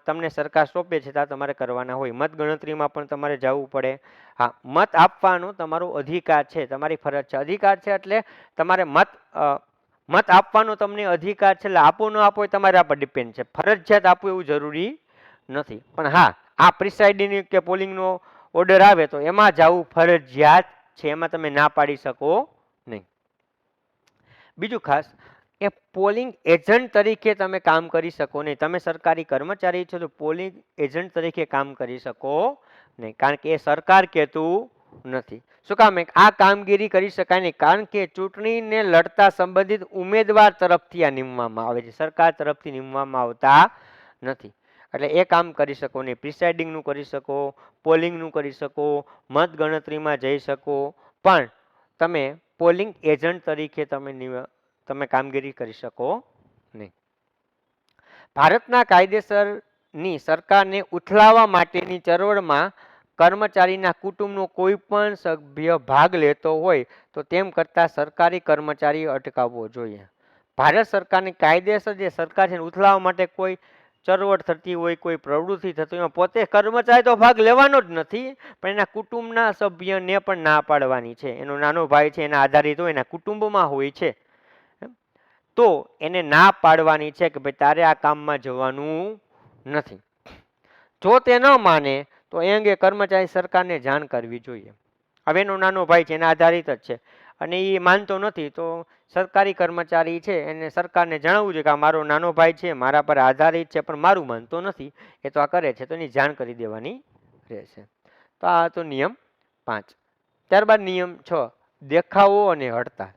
તમને સરકાર સોંપે છે ત્યાં તમારે કરવાના હોય. મત ગણતરીમાં પણ તમારે જવું પડે. હા, મત આપવાનો તમારો અધિકાર છે, તમારી ફરજ છે. અધિકાર છે એટલે તમારે મત આપવાનો તમને અધિકાર છે, એટલે આપો ન આપો એ તમારા પર ડિપેન્ડ છે. ફરજિયાત આપવું એવું જરૂરી નથી. પણ હા, આ પ્રિસાઇડિંગ કે પોલિંગનો ઓર્ડર આવે તો એમાં જવું ફરજિયાત છે, એમાં તમે ના પાડી શકો નહીં. બીજું ખાસ એ પોલિંગ એજન્ટ તરીકે તમે કામ કરી શકો નહીં. તમે સરકારી કર્મચારી છો તો પોલિંગ એજન્ટ તરીકે કામ કરી શકો નહીં, કારણ કે એ સરકાર કહેતું નથી. શું કામ? આ કામગીરી કરી શકાય નહીં, કારણ કે ચૂંટણીને લડતા સંબંધિત ઉમેદવાર તરફથી આ નીમવામાં આવે છે, સરકાર તરફથી નીમવામાં આવતા નથી. એટલે એ કામ કરી શકો નહીં. પ્રિસાઇડિંગનું કરી શકો, પોલિંગનું કરી શકો, મત ગણતરીમાં જઈ શકો, પણ તમે પોલિંગ એજન્ટ તરીકે તમે કામગીરી કરી શકો નહીં. ભારતના કાયદેસરની સરકારને ઉથલાવવા માટેની ચળવળમાં કર્મચારીના કુટુંબનો કોઈ પણ સભ્ય ભાગ લેતો હોય તો તેમ કરતાં સરકારી કર્મચારી અટકાવવો જોઈએ. ભારત સરકારની કાયદેસર જે સરકાર છે ઉથલાવવા માટે કોઈ ચળવળ થતી હોય, કોઈ પ્રવૃત્તિ થતી હોય, પોતે કર્મચારી તો ભાગ લેવાનો જ નથી, પણ એના કુટુંબના સભ્યને પણ ના પાડવાની છે. એનો નાનો ભાઈ છે એના આધારિત હોય, એના કુટુંબમાં હોય છે, તો એને ના પાડવાની છે કે ભાઈ તારે આ કામમાં જવાનું નથી. જો તે ન માને તો એ અંગે કર્મચારી સરકારને જાણ કરવી જોઈએ. હવે એનો નાનો ભાઈ છે એના આધારિત જ છે અને એ માનતો નથી તો સરકારી કર્મચારી છે એને સરકારને જણાવવું જોઈએ કે આ મારો નાનો ભાઈ છે, મારા પર આધારિત છે, પણ મારું માનતો નથી, એ તો આ કરે છે, તો એની જાણ કરી દેવાની રહેશે. તો આ તો નિયમ 5. ત્યારબાદ નિયમ 6, દેખાવો અને હડતાલ.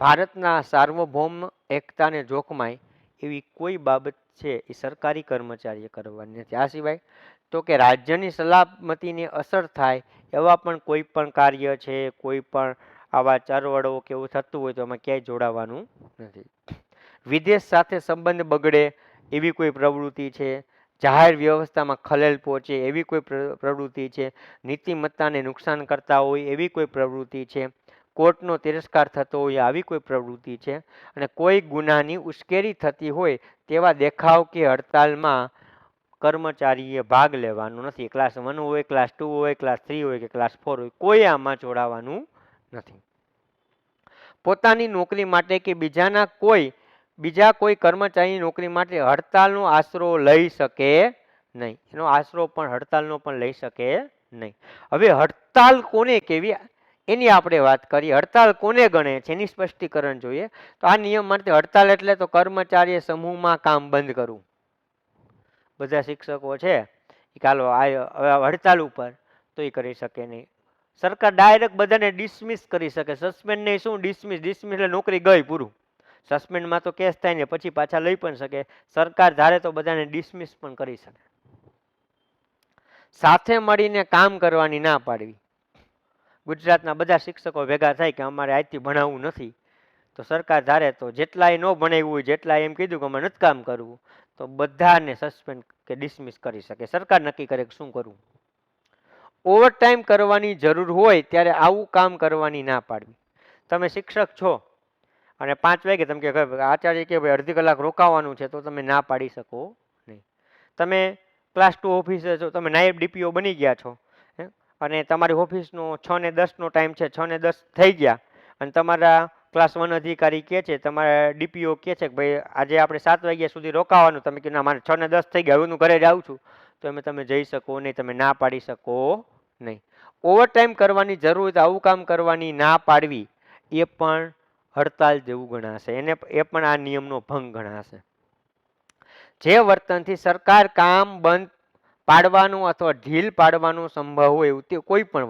ભારતના સાર્વભૌમ એકતાને જોખમાય એવી કોઈ બાબત છે એ સરકારી કર્મચારીએ કરવાની નથી. આ સિવાય તો કે રાજ્યની સલામતીને અસર થાય એવા પણ કોઈ પણ કાર્ય છે, કોઈ પણ આવા ચળવળો કે એવું થતું હોય તો એમાં ક્યાંય જોડાવાનું નથી. વિદેશ સાથે સંબંધ બગડે એવી કોઈ પ્રવૃત્તિ છે, જાહેર વ્યવસ્થામાં ખલેલ પહોંચે એવી કોઈ પ્રવૃત્તિ છે, નીતિમત્તાને નુકસાન કરતા હોય એવી કોઈ પ્રવૃત્તિ છે, કોર્ટનો તિરસ્કાર થતો હોય આવી કોઈ પ્રવૃત્તિ છે, અને કોઈ ગુનાની ઉશ્કેરી થતી હોય તેવા દેખાવ કે હડતાલમાં કર્મચારીએ ભાગ લેવાનો નથી. ક્લાસ 1 હોય, ક્લાસ 2 હોય, ક્લાસ 3 હોય કે ક્લાસ 4 હોય, કોઈ આમાં જોડાવાનું નથી. પોતાની નોકરી માટે કે બીજા કોઈ કર્મચારીની નોકરી માટે હડતાલનો આશરો લઈ શકે નહીં. એનો આશરો પણ હડતાલનો પણ લઈ શકે નહીં. હવે હડતાલ કોને કેવી એની આપણે વાત કરીએ. હડતાલ કોને ગણે છે એની સ્પષ્ટીકરણ જોઈએ. તો આ નિયમ માટે હડતાલ એટલે તો કર્મચારીએ સમૂહમાં કામ બંધ કરવું. બધા શિક્ષકો છે એ કાલો હડતાલ ઉપર, તો એ કરી શકે નહીં. સરકાર ડાયરેક્ટ બધાને ડિસમિસ કરી શકે. સસ્પેન્ડ નહીં, શું ડિસમિસ? ડિસમિસ એટલે નોકરી ગઈ, પૂરું. સસ્પેન્ડમાં તો કેસ થાય ને પછી પાછા લઈ પણ શકે. સરકાર ધારે તો બધાને ડિસમિસ પણ કરી શકે. સાથે મળીને કામ કરવાની ના પાડવી. ગુજરાતના બધા શિક્ષકો ભેગા થાય કે અમારે આજથી ભણાવવું નથી, તો સરકાર ધારે તો જેટલાય ન ભણાવ્યું હોય, જેટલાય એમ કીધું કે અમારે નથી કામ કરવું, તો બધાને સસ્પેન્ડ કે ડિસમિસ કરી શકે. સરકાર નક્કી કરે કે શું કરવું. ઓવરટાઈમ કરવાની જરૂર હોય ત્યારે આવું કામ કરવાની ના પાડવી. તમે શિક્ષક છો અને 5 વાગે તમે કે આચાર્ય કે ભાઈ અડધી કલાક રોકાવાનું છે, તો તમે ના પાડી શકો નહીં. તમે ક્લાસ 2 ઓફિસર છો, તમે નાયબ ડીપીઓ બની ગયા છો અને તમારી ઓફિસનો 6 ને 10નો ટાઈમ છે, 6 ને 10 થઈ ગયા અને તમારા ક્લાસ 1 અધિકારી કહે છે, તમારા ડીપીઓ કહે છે કે ભાઈ આજે આપણે 7 વાગ્યા સુધી રોકાવાનું, તમે કહો ના મારે 6 ને 10 થઈ ગયા, હવે હું ઘરે જાઉં છું, તો તમે જઈ શકો નહીં, તમે ના પાડી શકો નહીં. ઓવરટાઈમ કરવાની જરૂર હોય તો આવું કામ કરવાની ના પાડવી એ પણ હડતાલ જેવું ગણાશે. એ પણ આ નિયમનો ભંગ ગણાશે. જે વર્તનથી સરકાર કામ બંધ પાડવાનું અથવા ઢીલ પાડવાનો સંભવ હોય એવું તે કોઈ પણ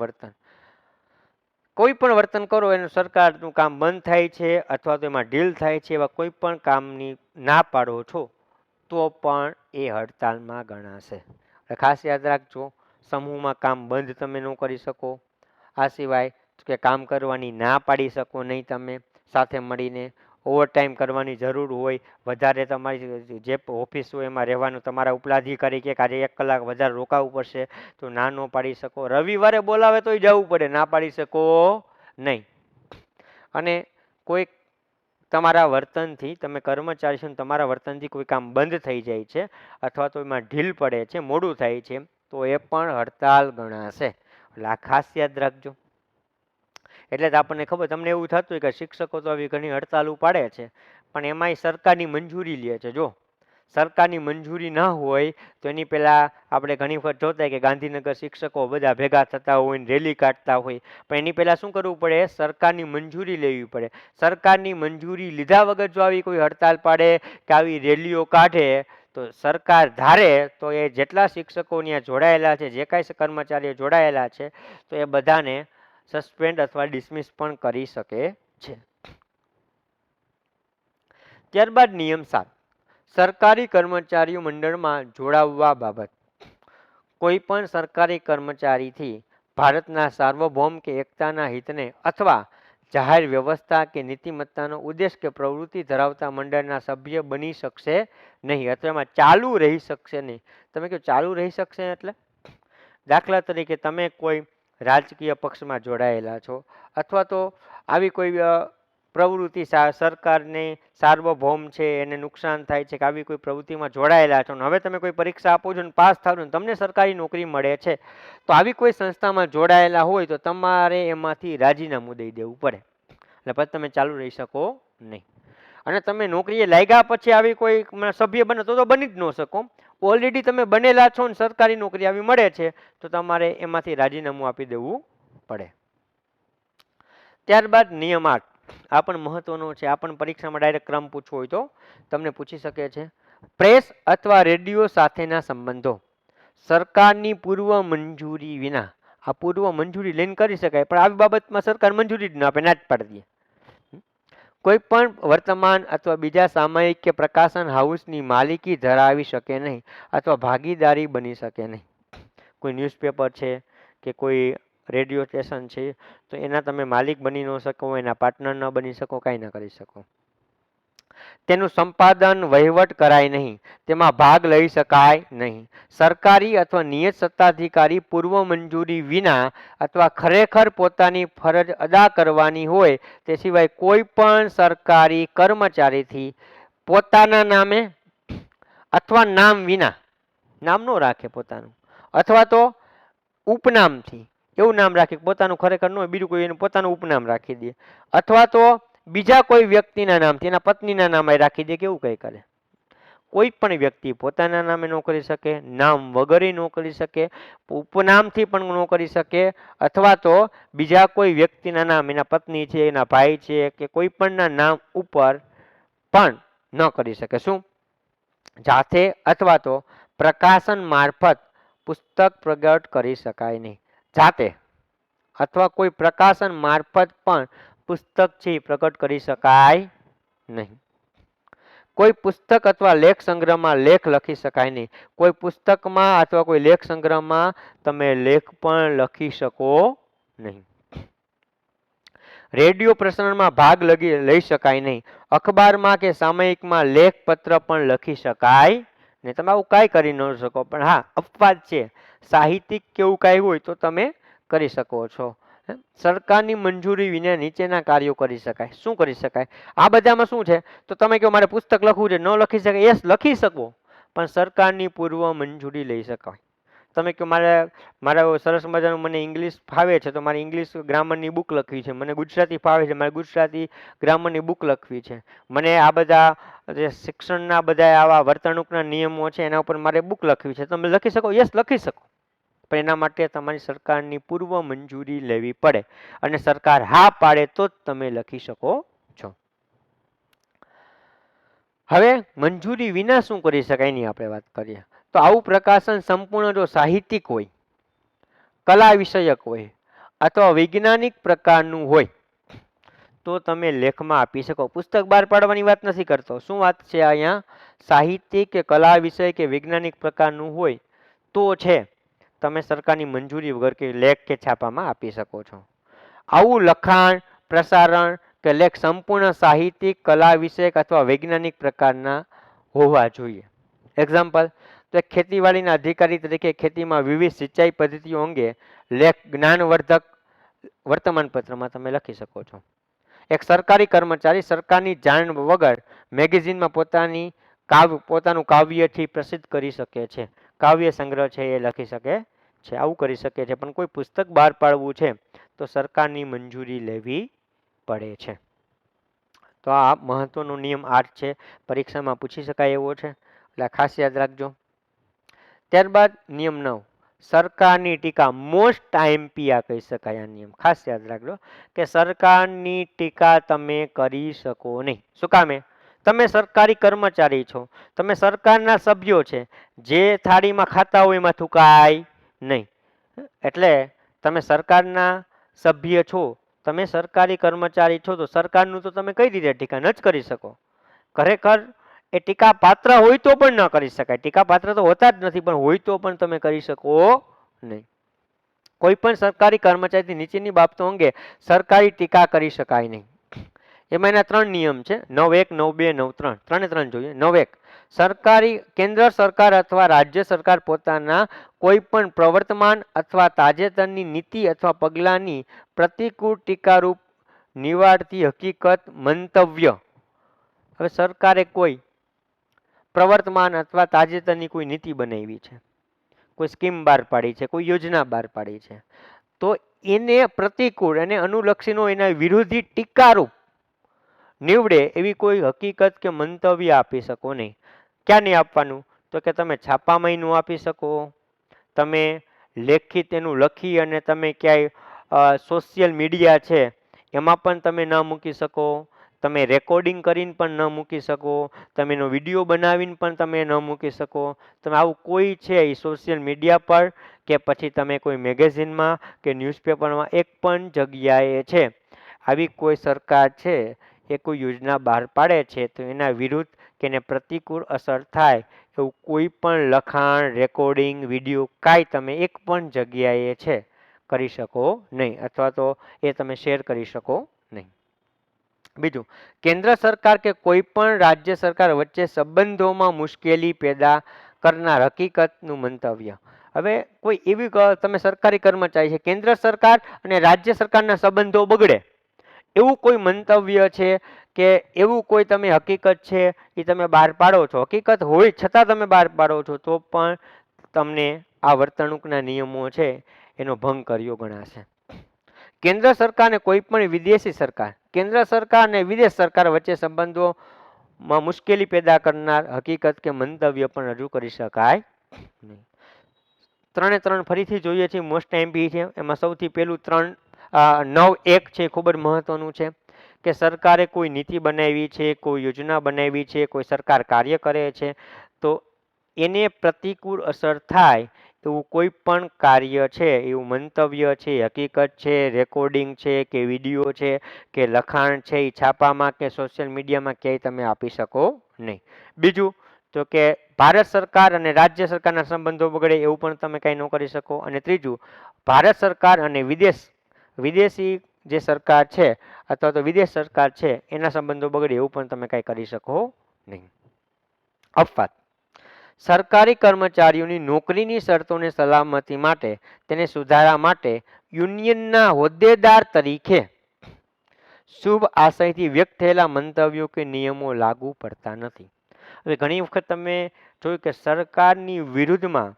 વર્તન કરો એનું સરકારનું કામ બંધ થાય છે અથવા તો એમાં ઢીલ થાય છે, એવા કોઈ પણ કામની ના પાડો છો તો પણ એ હડતાલમાં ગણાશે. ખાસ યાદ રાખજો, સમૂહમાં કામ બંધ તમે ન કરી શકો. આ સિવાય કે કામ કરવાની ના પાડી શકો નહીં તમે સાથે મળીને. ઓવરટાઈમ કરવાની જરૂર હોય, વધારે તમારી જે ઓફિસ હોય એમાં રહેવાનું, તમારા ઉપલાધિકારી કે આજે 1 કલાક વધારે રોકાવું પડશે તો ના ન પાડી શકો. રવિવારે બોલાવે તોય જવું પડે, ના પાડી શકો નહીં. અને કોઈ તમારા વર્તનથી, તમે કર્મચારી છો, તમારા વર્તનથી કોઈ કામ બંધ થઈ જાય છે અથવા તો એમાં ઢીલ પડે છે, મોડું થાય છે, તો એ પણ હડતાલ ગણાશે. એટલે આ ખાસ યાદ રાખજો. એટલે જ આપણને ખબર, તમને એવું થતું હોય કે શિક્ષકો તો આવી ઘણી હડતાલ પાડે છે, પણ એમાંય સરકારની મંજૂરી લે છે. જો સરકારની મંજૂરી ના હોય તો એની પહેલાં આપણે ઘણી વખત જોતા કે ગાંધીનગર શિક્ષકો બધા ભેગા થતા હોય ને રેલી કાઢતા હોય, પણ એની પહેલાં શું કરવું પડે? સરકારની મંજૂરી લેવી પડે. સરકારની મંજૂરી લીધા વગર જો આવી કોઈ હડતાલ પાડે કે આવી રેલીઓ કાઢે તો સરકાર ધારે તો એ જેટલા શિક્ષકો ત્યાં જોડાયેલા છે, જે કાંઈ કર્મચારીઓ જોડાયેલા છે, તો એ બધાને સસ્પેન્ડ અથવા ડિસમિસ પણ કરી શકે છે. ત્યારબાદ નિયમ 7, સરકારી કર્મચારીઓ મંડળમાં જોડાવવા બાબત. કોઈ પણ સરકારી કર્મચારીથી ભારતના સાર્વભૌમ કે એકતાના હિતને અથવા જાહેર વ્યવસ્થા કે નીતિમત્તાનો ઉદ્દેશ કે પ્રવૃત્તિ ધરાવતા મંડળના સભ્ય બની શકશે નહીં અથવા એમાં ચાલુ રહી શકશે નહીં. તમે કહો ચાલુ રહી શકશે એટલે દાખલા તરીકે તમે કોઈ રાજકીય પક્ષમાં જોડાયેલા છો અથવા તો આવી કોઈ પ્રવૃત્તિ સરકારને સાર્વભૌમ છે એને નુકસાન થાય છે કે આવી કોઈ પ્રવૃત્તિમાં જોડાયેલા છો, હવે તમે કોઈ પરીક્ષા આપો છો ને પાસ થાવ છો ને તમને સરકારી નોકરી મળે છે, તો આવી કોઈ સંસ્થામાં જોડાયેલા હોય તો તમારે એમાંથી રાજીનામું દઈ દેવું પડે, એટલે પછી તમે ચાલુ રહી શકો નહીં. અને તમે નોકરીએ લાગ્યા પછી આવી કોઈ સભ્ય બને તો બની જ ન શકો. ઓલરેડી તમે બનેલા છો ને સરકારી નોકરી આવી મળે છે તો તમારે એમાંથી રાજીનામું આપી દેવું પડે. ત્યારબાદ નિયમ 8, આ પણ મહત્વનો છે. આ પણ પરીક્ષામાં ડાયરેક્ટ ક્રમ પૂછવો હોય તો તમને પૂછી શકે છે. પ્રેસ અથવા રેડિયો સાથેના સંબંધો સરકારની પૂર્વ મંજૂરી વિના. આ પૂર્વ મંજૂરી લઈને કરી શકાય, પણ આવી બાબતમાં સરકાર મંજૂરી જ ના આપે, ના જ પાડી દે. કોઈ પણ વર્તમાન અથવા બીજા સામયિક કે પ્રકાશન હાઉસની માલિકી ધરાવી શકે નહીં અથવા ભાગીદારી બની શકે નહીં. કોઈ ન્યૂઝપેપર છે કે કોઈ રેડિયો સ્ટેશન છે તો એના તમે માલિક બની ન શકો, એના પાર્ટનર ન બની શકો, કાંઈ ન કરી શકો. તેનું સંપાદન વહીવટ કરાય નહીં, તેમાં ભાગ લઈ શકાય નહીં. સરકારી અથવા નિયત સત્તાધિકારી પૂર્વ મંજૂરી વિના અથવા ખરેખર પોતાની ફરજ અદા કરવાની હોય તે સિવાય કોઈ પણ સરકારી કર્મચારીથી પોતાના નામે અથવા નામ વિના, નામ ન રાખે પોતાનું, અથવા તો ઉપનામથી, એવું નામ રાખે પોતાનું ખરેખર ન હોય, બીજું કોઈ એનું પોતાનું ઉપનામ રાખી દે, અથવા તો બીજા કોઈ વ્યક્તિના નામથી એના પત્નીના નામે રાખી દે, કેવું કંઈ કરે. કોઈ પણ વ્યક્તિ પોતાના નામે ન કરી શકે, નામ વગરે ન કરી શકે, ઉપનામથી પણ ન કરી શકે, અથવા તો બીજા કોઈ વ્યક્તિના નામ, એના પત્ની છે, એના ભાઈ છે, કે કોઈ પણના નામ ઉપર પણ ન કરી શકે. શું? જાતે અથવા તો પ્રકાશન મારફત પુસ્તક પ્રગટ કરી શકાય નહીં. જાતે અથવા કોઈ પ્રકાશન મારફત પણ પુસ્તક છે પ્રગટ કરી શકાય નહીં. કોઈ પુસ્તક અથવા લેખ સંગ્રહમાં લેખ લખી શકાય નહીં. કોઈ પુસ્તકમાં અથવા કોઈ લેખ સંગ્રહમાં તમે લેખ પણ લખી શકો નહીં. રેડિયો પ્રસારણમાં ભાગ લઈ શકાય નહીં. અખબારમાં કે સામયિકમાં લેખ પત્ર પણ લખી શકાય નહીં. તમે આવું કાંઈ કરી ન શકો, પણ હા અપવાદ છે, સાહિત્યિક કેવું કાંઈ હોય તો તમે કરી શકો છો. સરકારની મંજૂરી વિના નીચેના કાર્યો કરી શકાય. શું કરી શકાય? આ બધામાં શું છે, તો તમે કહો મારે પુસ્તક લખવું છે, ન લખી શકાય, યસ લખી શકો, પણ સરકારની પૂર્વ મંજૂરી લઈ શકાય. તમે કહો મારે સરસ મજાનું મને ઇંગ્લિશ ફાવે છે, તો મારે ઇંગ્લિશ ગ્રામરની બુક લખવી છે. મને ગુજરાતી ફાવે છે, મારે ગુજરાતી ગ્રામરની બુક લખવી છે. મને આ બધા જે શિક્ષણના બધા આવા વર્તણૂકના નિયમો છે એના ઉપર મારે બુક લખવી છે. તમે લખી શકો? યસ લખી શકો, પણ એના માટે તમારી સરકારની પૂર્વ મંજૂરી લેવી પડે, અને સરકાર હા પાડે તો જ તમે લખી શકો છો. હવે મંજૂરી વિના શું કરી શકાય એની આપણે વાત કરીએ. તો આવું પ્રકાશન સંપૂર્ણ જો સાહિત્યિક હોય, કલા વિષયક હોય અથવા વૈજ્ઞાનિક પ્રકારનું હોય તો તમે લેખમાં આપી શકો. પુસ્તક બહાર પાડવાની વાત નથી કરતો. શું વાત છે અહીંયા? સાહિત્યિક કે કલા વિષય કે વૈજ્ઞાનિક પ્રકારનું હોય તો છે તમે સરકારની મંજૂરી વગર કે લેખ કે છાપામાં આપી શકો છો. આવું લખાણ, પ્રસારણ કે લેખ સંપૂર્ણ સાહિત્યિક, કલા વિષયક અથવા વૈજ્ઞાનિક પ્રકારના હોવા જોઈએ. એક્ઝામ્પલ, તો એક ખેતીવાડીના અધિકારી તરીકે ખેતીમાં વિવિધ સિંચાઈ પદ્ધતિઓ અંગે લેખ જ્ઞાનવર્ધક વર્તમાનપત્રમાં તમે લખી શકો છો. એક સરકારી કર્મચારી સરકારની જાણ વગર મેગેઝિનમાં પોતાનું કાવ્યથી પ્રસિદ્ધ કરી શકે છે. કાવ્ય સંગ્રહ છે એ લખી શકે છે, આવું કરી શકે છે. પણ કોઈ પુસ્તક બહાર પાડવું છે તો સરકારની મંજૂરી લેવી પડે છે. તો આ મહત્વનો નિયમ 8 છે, પરીક્ષામાં પૂછી શકાય એવો છે, એટલે ખાસ યાદ રાખજો. ત્યારબાદ નિયમ 9, સરકારની ટીકા. મોસ્ટ આઈએમપી આ કહી શકાય આ નિયમ, ખાસ યાદ રાખજો કે સરકારની ટીકા તમે કરી શકો નહીં. શું કામે? તમે સરકારી કર્મચારી છો, તમે સરકારના સભ્યો છે, જે થાળીમાં ખાતા હોય એમાં થૂકાય નહીં. એટલે તમે સરકારના સભ્ય છો, તમે સરકારી કર્મચારી છો, તો સરકારનું તો તમે કઈ રીતે ટીકા ન જ કરી શકો. ખરેખર એ ટીકા પાત્ર હોય તો પણ ન કરી શકાય. ટીકા પાત્ર તો હોતા જ નથી, પણ હોય તો પણ તમે કરી શકો નહીં. કોઈ પણ સરકારી કર્મચારીથી નીચેની બાબતો અંગે સરકારી ટીકા કરી શકાય નહીં. એમાં એના 3 નિયમ છે, 9(1), 9(2), 9(3). 3 જોઈએ. 9(1), સરકારી કેન્દ્ર સરકાર અથવા રાજ્ય સરકાર પોતાના કોઈ પણ પ્રવર્તમાન અથવા તાજેતરની નીતિ અથવા પગલાંની પ્રતિકૂળ ટીકારૂપ નિવાડતી હકીકત, મંતવ્ય. હવે સરકારે કોઈ પ્રવર્તમાન અથવા તાજેતરની કોઈ નીતિ બનાવી છે, કોઈ સ્કીમ બહાર પાડી છે, કોઈ યોજના બહાર પાડી છે, તો એને પ્રતિકૂળ અને અનુલક્ષીનો એના વિરોધી ટીકારૂપ નીવડે એવી કોઈ હકીકત કે મંતવ્ય આપી શકો નહીં. ક્યાં નહીં આપવાનું? તો કે તમે છાપામાં ન આપી શકો, તમે લેખિત એનું લખી અને તમે ક્યાંય સોશિયલ મીડિયા છે એમાં પણ તમે ન મૂકી શકો, તમે રેકોર્ડિંગ કરીને પણ ન મૂકી શકો, તમે એનો વિડીયો બનાવીને પણ તમે ન મૂકી શકો. તમે આવું કોઈ છે એ સોશિયલ મીડિયા પર કે પછી તમે કોઈ મેગેઝિનમાં કે ન્યૂઝપેપરમાં એક પણ જગ્યાએ છે આવી કોઈ સરકાર છે એ કોઈ યોજના બહાર પાડે છે તો એના વિરુદ્ધ કે એને પ્રતિકૂળ અસર થાય એવું કોઈ પણ લખાણ, રેકોર્ડિંગ, વિડીયો કાંઈ તમે એક પણ જગ્યાએ છે કરી શકો નહીં, અથવા તો એ તમે શેર કરી શકો નહીં. બીજું, કેન્દ્ર સરકાર કે કોઈ પણ રાજ્ય સરકાર વચ્ચે સંબંધોમાં મુશ્કેલી પેદા કરનાર હકીકતનું મંતવ્ય. હવે કોઈ એવી તમે સરકારી કર્મચારી છે, કેન્દ્ર સરકાર અને રાજ્ય સરકારના સંબંધો બગડે એવું કોઈ મંતવ્ય છે કે એવું કોઈ તમે હકીકત છે એ તમે બહાર પાડો છો, હકીકત હોય છતાં તમે બહાર પાડો છો, તો પણ તમને આ વર્તણૂકના નિયમો છે એનો ભંગ કર્યો ગણાશે. કેન્દ્ર સરકાર અને કોઈ પણ વિદેશી સરકાર, કેન્દ્ર સરકાર અને વિદેશ સરકાર વચ્ચે સંબંધોમાં મુશ્કેલી પેદા કરનાર હકીકત કે મંતવ્ય પણ રજૂ કરી શકાય નહીં. ત્રણે ત્રણ ફરીથી જોઈએ છીએ, મોસ્ટ એમપી છે. એમાં સૌથી પહેલું 3.9.1 છે, ખૂબ જ મહત્વનું છે કે સરકારે કોઈ નીતિ બનાવી છે, કોઈ યોજના બનાવી છે, કોઈ સરકાર કાર્ય કરે છે, તો એને પ્રતિકૂળ અસર થાય એવું કોઈ પણ કાર્ય છે, એવું મંતવ્ય છે, હકીકત છે, રેકોર્ડિંગ છે કે વિડીયો છે કે લખાણ છે, એ છાપામાં કે સોશિયલ મીડિયામાં ક્યાંય તમે આપી શકો નહીં. બીજું તો કે ભારત સરકાર અને રાજ્ય સરકારના સંબંધો બગડે એવું પણ તમે કંઈ ન કરી શકો. અને ત્રીજું, ભારત સરકાર અને વિદેશી જે સરકાર છે અથવા તો વિદેશ સરકાર છે એના સંબંધો બગડે એવું પણ તમે કંઈ કરી શકો નહીં. અપવાદ, સરકારી કર્મચારીઓની નોકરીની શરતોને સલામતી માટે, તેને સુધારા માટે યુનિયનના હોદ્દેદાર તરીકે શુભ આશયથી વ્યક્ત થયેલા મંતવ્યો કે નિયમો લાગુ પડતા નથી. હવે ઘણી વખત તમે જોયું કે સરકારની વિરુદ્ધમાં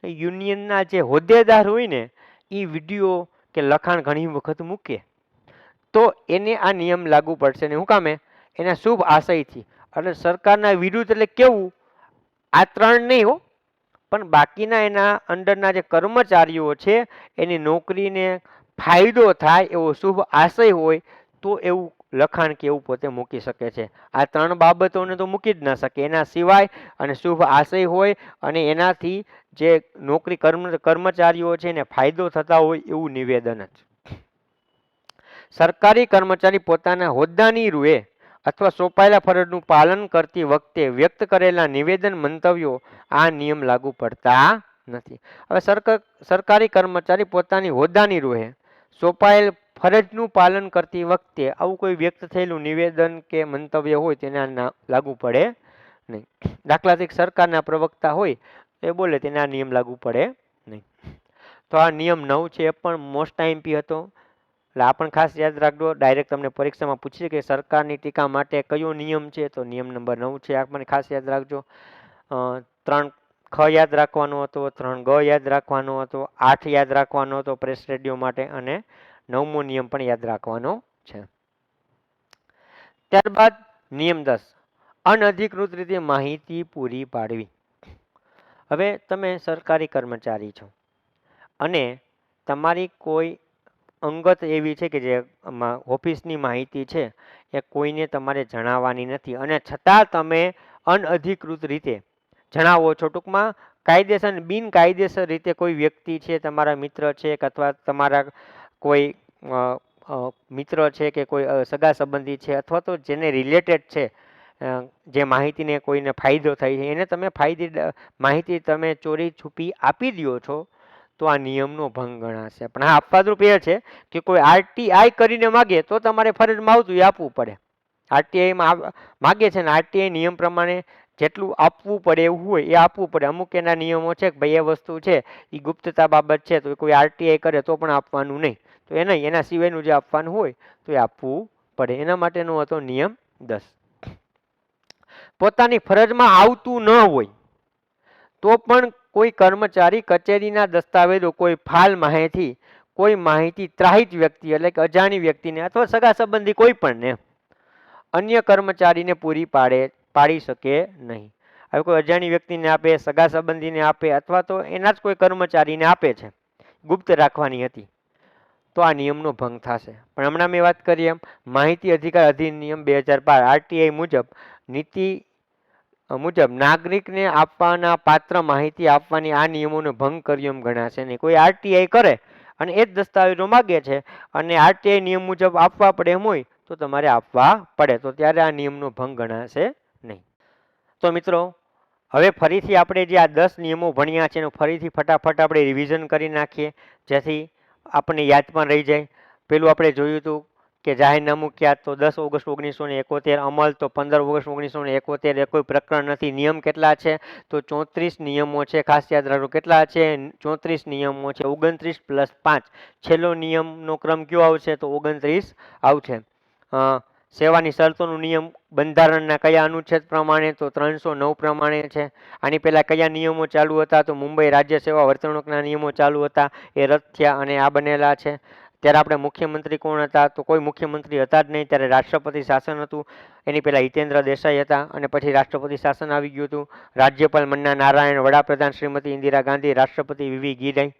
યુનિયનના જે હોદ્દેદાર હોય ને એ વિડીયો કે લખાણ ઘણી વખત મૂકે, તો એને આ નિયમ લાગુ પડશે ને. શું કામે? એના શુભ આશયથી. એટલે સરકારના વિરુદ્ધ એટલે કેવું? આ ત્રણ નહીં હો, પણ બાકીના એના અંડરના જે કર્મચારીઓ છે એની નોકરીને ફાયદો થાય એવો શુભ આશય હોય તો એવું લખાણ કે એવું પોતે મૂકી શકે છે. આ ત્રણ બાબતોને તો મૂકી જ ના શકે. એના સિવાય અને શુભ આશય હોય અને એનાથી જે નોકરી કર્મચારીઓ છે એને ફાયદો થતા હોય એવું નિવેદન જ. સરકારી કર્મચારી પોતાના હોદ્દાની રૂએ અથવા સોંપાયેલા ફરજનું પાલન કરતી વખતે વ્યક્ત કરેલા નિવેદન મંતવ્યો આ નિયમ લાગુ પડતા નથી. હવે સરકારી કર્મચારી પોતાની હોદ્દાની રૂએ સોંપાયેલ ફરજનું પાલન કરતી વખતે આવું કોઈ વ્યક્ત થયેલું નિવેદન કે મંતવ્ય હોય તેને લાગુ પડે નહીં. દાખલા તરીકે સરકારના પ્રવક્તા હોય એ બોલે તેને આ નિયમ લાગુ પડે નહીં. તો આ નિયમ 9 છે, એ પણ મોસ્ટ આઈએમપી હતો. એટલે આ પણ ખાસ યાદ રાખજો. ડાયરેક્ટ તમને પરીક્ષામાં પૂછશે કે સરકારની ટીકા માટે કયો નિયમ છે, તો નિયમ નંબર 9 છે. આ પણ ખાસ યાદ રાખજો. 3 ખ યાદ રાખવાનો હતો, 3 ગ યાદ રાખવાનો હતો, 8 યાદ રાખવાનો હતો પ્રેસ રેડિયો માટે, અને 9મો નિયમ પણ યાદ રાખવાનો છે. ત્યારબાદ નિયમ 10, અનધિકૃત રીતે માહિતી પૂરી પાડવી. હવે તમે સરકારી કર્મચારી છો અને તમારી કોઈ અંગત એવી છે કે જે ઓફિસની માહિતી છે એ કોઈને તમારે જણાવવાની નથી, અને છતાં તમે અનઅધિકૃત રીતે જણાવો છો. ટૂંકમાં કાયદેસર બિનકાયદેસર રીતે કોઈ વ્યક્તિ છે, તમારા મિત્ર છે કે અથવા તમારા કોઈ મિત્ર છે કે કોઈ સગા સંબંધી છે અથવા તો જેને રિલેટેડ છે, જે માહિતીને કોઈને ફાયદો થાય છે એને તમે માહિતી તમે ચોરી છુપી આપી દો છો તો આ નિયમનો ભંગ ગણાશે. પણ હા, આપવાદરૂપ એ છે કે કોઈ આરટીઆઈ કરીને માગે તો તમારે ફરજમાં આવતું એ આપવું પડે. આરટીઆઈમાં માગે છે ને આરટીઆઈ નિયમ પ્રમાણે જેટલું આપવું પડે એવું હોય એ આપવું પડે. અમુક એના નિયમો છે કે ભાઈ એ વસ્તુ છે એ ગુપ્તતા બાબત છે તો કોઈ આરટીઆઈ કરે તો પણ આપવાનું નહીં, તો એ નહીં, એના સિવાયનું જે આપવાનું હોય તો એ આપવું પડે. એના માટેનો હતો નિયમ 10. પોતાની ફરજમાં આવતું ન હોય તો પણ કોઈ કર્મચારી કચેરીના દસ્તાવેજો, કોઈ ફાઇલ માહિતી, કોઈ માહિતી ત્રાહિત વ્યક્તિ એટલે કે અજાણી વ્યક્તિને અથવા સગા સંબંધી કોઈ પણને અન્ય કર્મચારીને પૂરી પાડી શકે નહીં. હવે કોઈ અજાણી વ્યક્તિને આપે, સગા સંબંધીને આપે અથવા તો એના જ કોઈ કર્મચારીને આપે છે, ગુપ્ત રાખવાની હતી, તો આ નિયમનો ભંગ થશે. પણ હમણાં મેં વાત કરી એમ માહિતી અધિકાર અધિનિયમ 2012 આરટીઆઈ મુજબ નીતિ મુજબ નાગરિકને આપવાના પાત્ર માહિતી આપવાની આ નિયમોનો ભંગ કર્યો એમ ગણાશે નહીં. કોઈ આરટીઆઈ કરે અને એ જ દસ્તાવેજો માગે છે અને આરટીઆઈ નિયમ મુજબ આપવા પડે એમ હોય તો તમારે આપવા પડે, તો ત્યારે આ નિયમનો ભંગ ગણાશે નહીં. તો મિત્રો, હવે ફરીથી આપણે જે આ 10 નિયમો ભણ્યા છે એનું ફરીથી ફટાફટ આપણે રિવિઝન કરી નાખીએ જેથી આપણને યાદ પણ રહી જાય. પેલું આપણે જોયું હતું કે જાહેરનામું ક્યાં તો 10 ઓગસ્ટ 1971, અમલ તો 15 ઓગસ્ટ 1971, એ કોઈ પ્રકરણ નથી. નિયમ કેટલા છે તો 34 નિયમો છે. ખાસ યાદ રાખો કેટલા છે 34 નિયમો છે. 29 + 5 છેલ્લો નિયમનો ક્રમ કયો આવશે તો 29 આવશે. સેવાની શરતોનો નિયમ બંધારણના કયા અનુચ્છેદ પ્રમાણે તો 309 પ્રમાણે છે. આની પહેલા કયા નિયમો ચાલુ હતા તો મુંબઈ રાજ્ય સેવા વર્તણૂકના નિયમો ચાલુ હતા, એ રદ થયા અને આ બનેલા છે. ત્યારે આપણે મુખ્યમંત્રી કોણ હતા તો કોઈ મુખ્યમંત્રી હતા જ નહીં, ત્યારે રાષ્ટ્રપતિ શાસન હતું. એની પહેલા હિતેન્દ્ર દેસાઈ હતા અને પછી રાષ્ટ્રપતિ શાસન આવી ગયું હતું. રાજ્યપાલ મન્ના નારાયણ, વડાપ્રધાન શ્રીમતી ઇન્દિરા ગાંધી, રાષ્ટ્રપતિ વી.વી. ગિરી.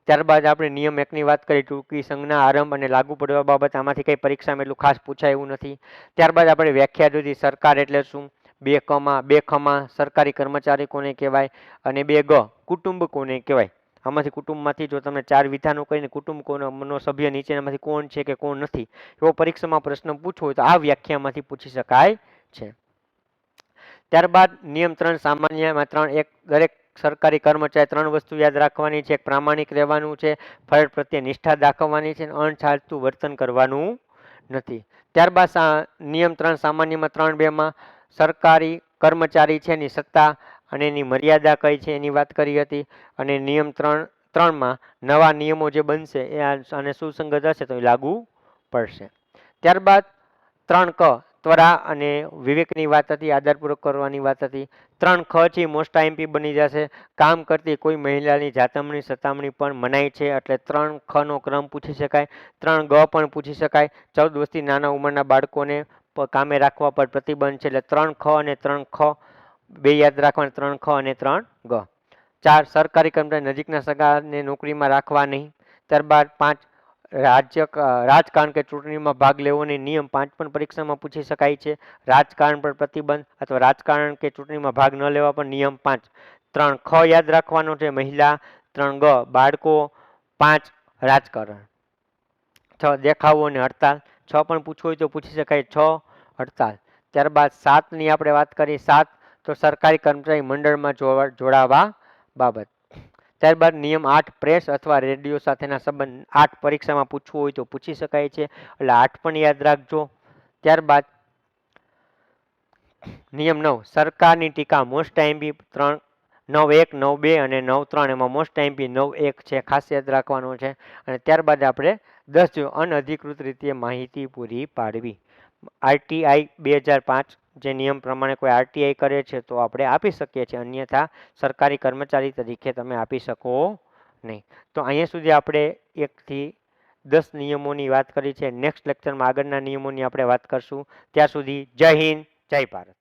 ત્યારબાદ આપણે નિયમ 1ની વાત કરી, ટૂંકી સંજ્ઞા આરંભ અને લાગુ પડવા બાબત. આમાંથી કંઈ પરીક્ષામાં એટલું ખાસ પૂછાય એવું નથી. ત્યારબાદ આપણે વ્યાખ્યા જોઈ, સરકાર એટલે શું, બે ખમા સરકારી કર્મચારી કોને કહેવાય, અને 2 ગ કુટુંબ કોને કહેવાય. આમાંથી કુટુંબમાંથી જો તમે 4 વિધાનો કરીને કુટુંબ કોનો સભ્ય નીચેનામાંથી કોણ છે કે કોણ નથી એવો પરીક્ષામાં પ્રશ્ન પૂછવો હોય તો આ વ્યાખ્યામાંથી પૂછી શકાય છે. ત્યારબાદ નિયમ 3 સામાન્યમાં 3 એક દરેક સરકારી કર્મચારી 3 વસ્તુ યાદ રાખવાની છે. એક પ્રામાણિક રહેવાનું છે, ફરજ પ્રત્યે નિષ્ઠા દાખવવાની છે, અણછાડતું વર્તન કરવાનું નથી. ત્યારબાદ નિયમ 3 સામાન્યમાં 3.2માં સરકારી કર્મચારી છે એની સત્તા અને એની મર્યાદા કઈ છે એની વાત કરી હતી. અને નિયમ 3.3માં નવા નિયમો જે બનશે એ આને સુસંગત હશે તો એ લાગુ પડશે. ત્યારબાદ 3 ક ત્વરા અને વિવેકની વાત હતી, આધારપૂર્વક કરવાની વાત હતી. 3 ખ થી મોસ્ટ આઈએમપી બની જશે. કામ કરતી કોઈ મહિલાની જાતમણી સતામણી પણ મનાય છે, એટલે 3 ખ નો ક્રમ પૂછી શકાય. 3 ગ પણ પૂછી શકાય. 14 વર્ષથી નાના ઉંમરના બાળકોને કામે રાખવા પર પ્રતિબંધ છે, એટલે 3 ખ અને 3 ખ બે યાદ રાખવાના, 3 ખ અને 3 ગ. 4 સરકારી કર્મચારી નજીકના સગાને નોકરીમાં રાખવા નહીં. ત્યારબાદ 5 રાજકારણ કે ચૂંટણીમાં ભાગ લેવો નહીં. નિયમ 5 પણ પરીક્ષામાં પૂછી શકાય છે. રાજકારણ પર પ્રતિબંધ અથવા રાજકારણ કે ચૂંટણીમાં ભાગ ન લેવા પણ નિયમ 5. 3 ખ યાદ રાખવાનો છે, મહિલા. 3 ગ બાળકો. 5 રાજકારણ. 6 દેખાવો અને હડતાલ. 6 પણ પૂછવું હોય તો પૂછી શકાય, 6 હડતાલ. ત્યારબાદ 7ની આપણે વાત કરી. 7 તો સરકારી કર્મચારી મંડળમાં જોડાવા બાબત. ત્યારબાદ નિયમ 8 પ્રેસ અથવા રેડિયો સાથેના સંબંધ. 8 પરીક્ષામાં પૂછવું હોય તો પૂછી શકાય છે, એટલે 8 પણ યાદ રાખજો. ત્યારબાદ નિયમ 9 સરકારની ટીકા. મોસ્ટ આઈએમપી 3 9.1 9.2 અને 9.3. એમાં મોસ્ટ આઈએમપી 9.1 છે, ખાસ યાદ રાખવાનો છે. અને ત્યારબાદ આપણે 10 જો અનઅધિકૃત રીતે માહિતી પૂરી પાડવી. આરટીઆઈ 2005 જે નિયમ પ્રમાણે કોઈ આરટીઆઈ કરે છે તો આપણે આપી શકીએ છીએ, અન્યથા સરકારી કર્મચારી તરીકે તમે આપી શકો નહીં. તો અહીંયા સુધી આપણે 1 થી 10 નિયમોની વાત કરી છે. નેક્સ્ટ લેક્ચરમાં આગળના નિયમોની આપણે વાત કરશું. ત્યાં સુધી જય હિન્દ, જય ભારત.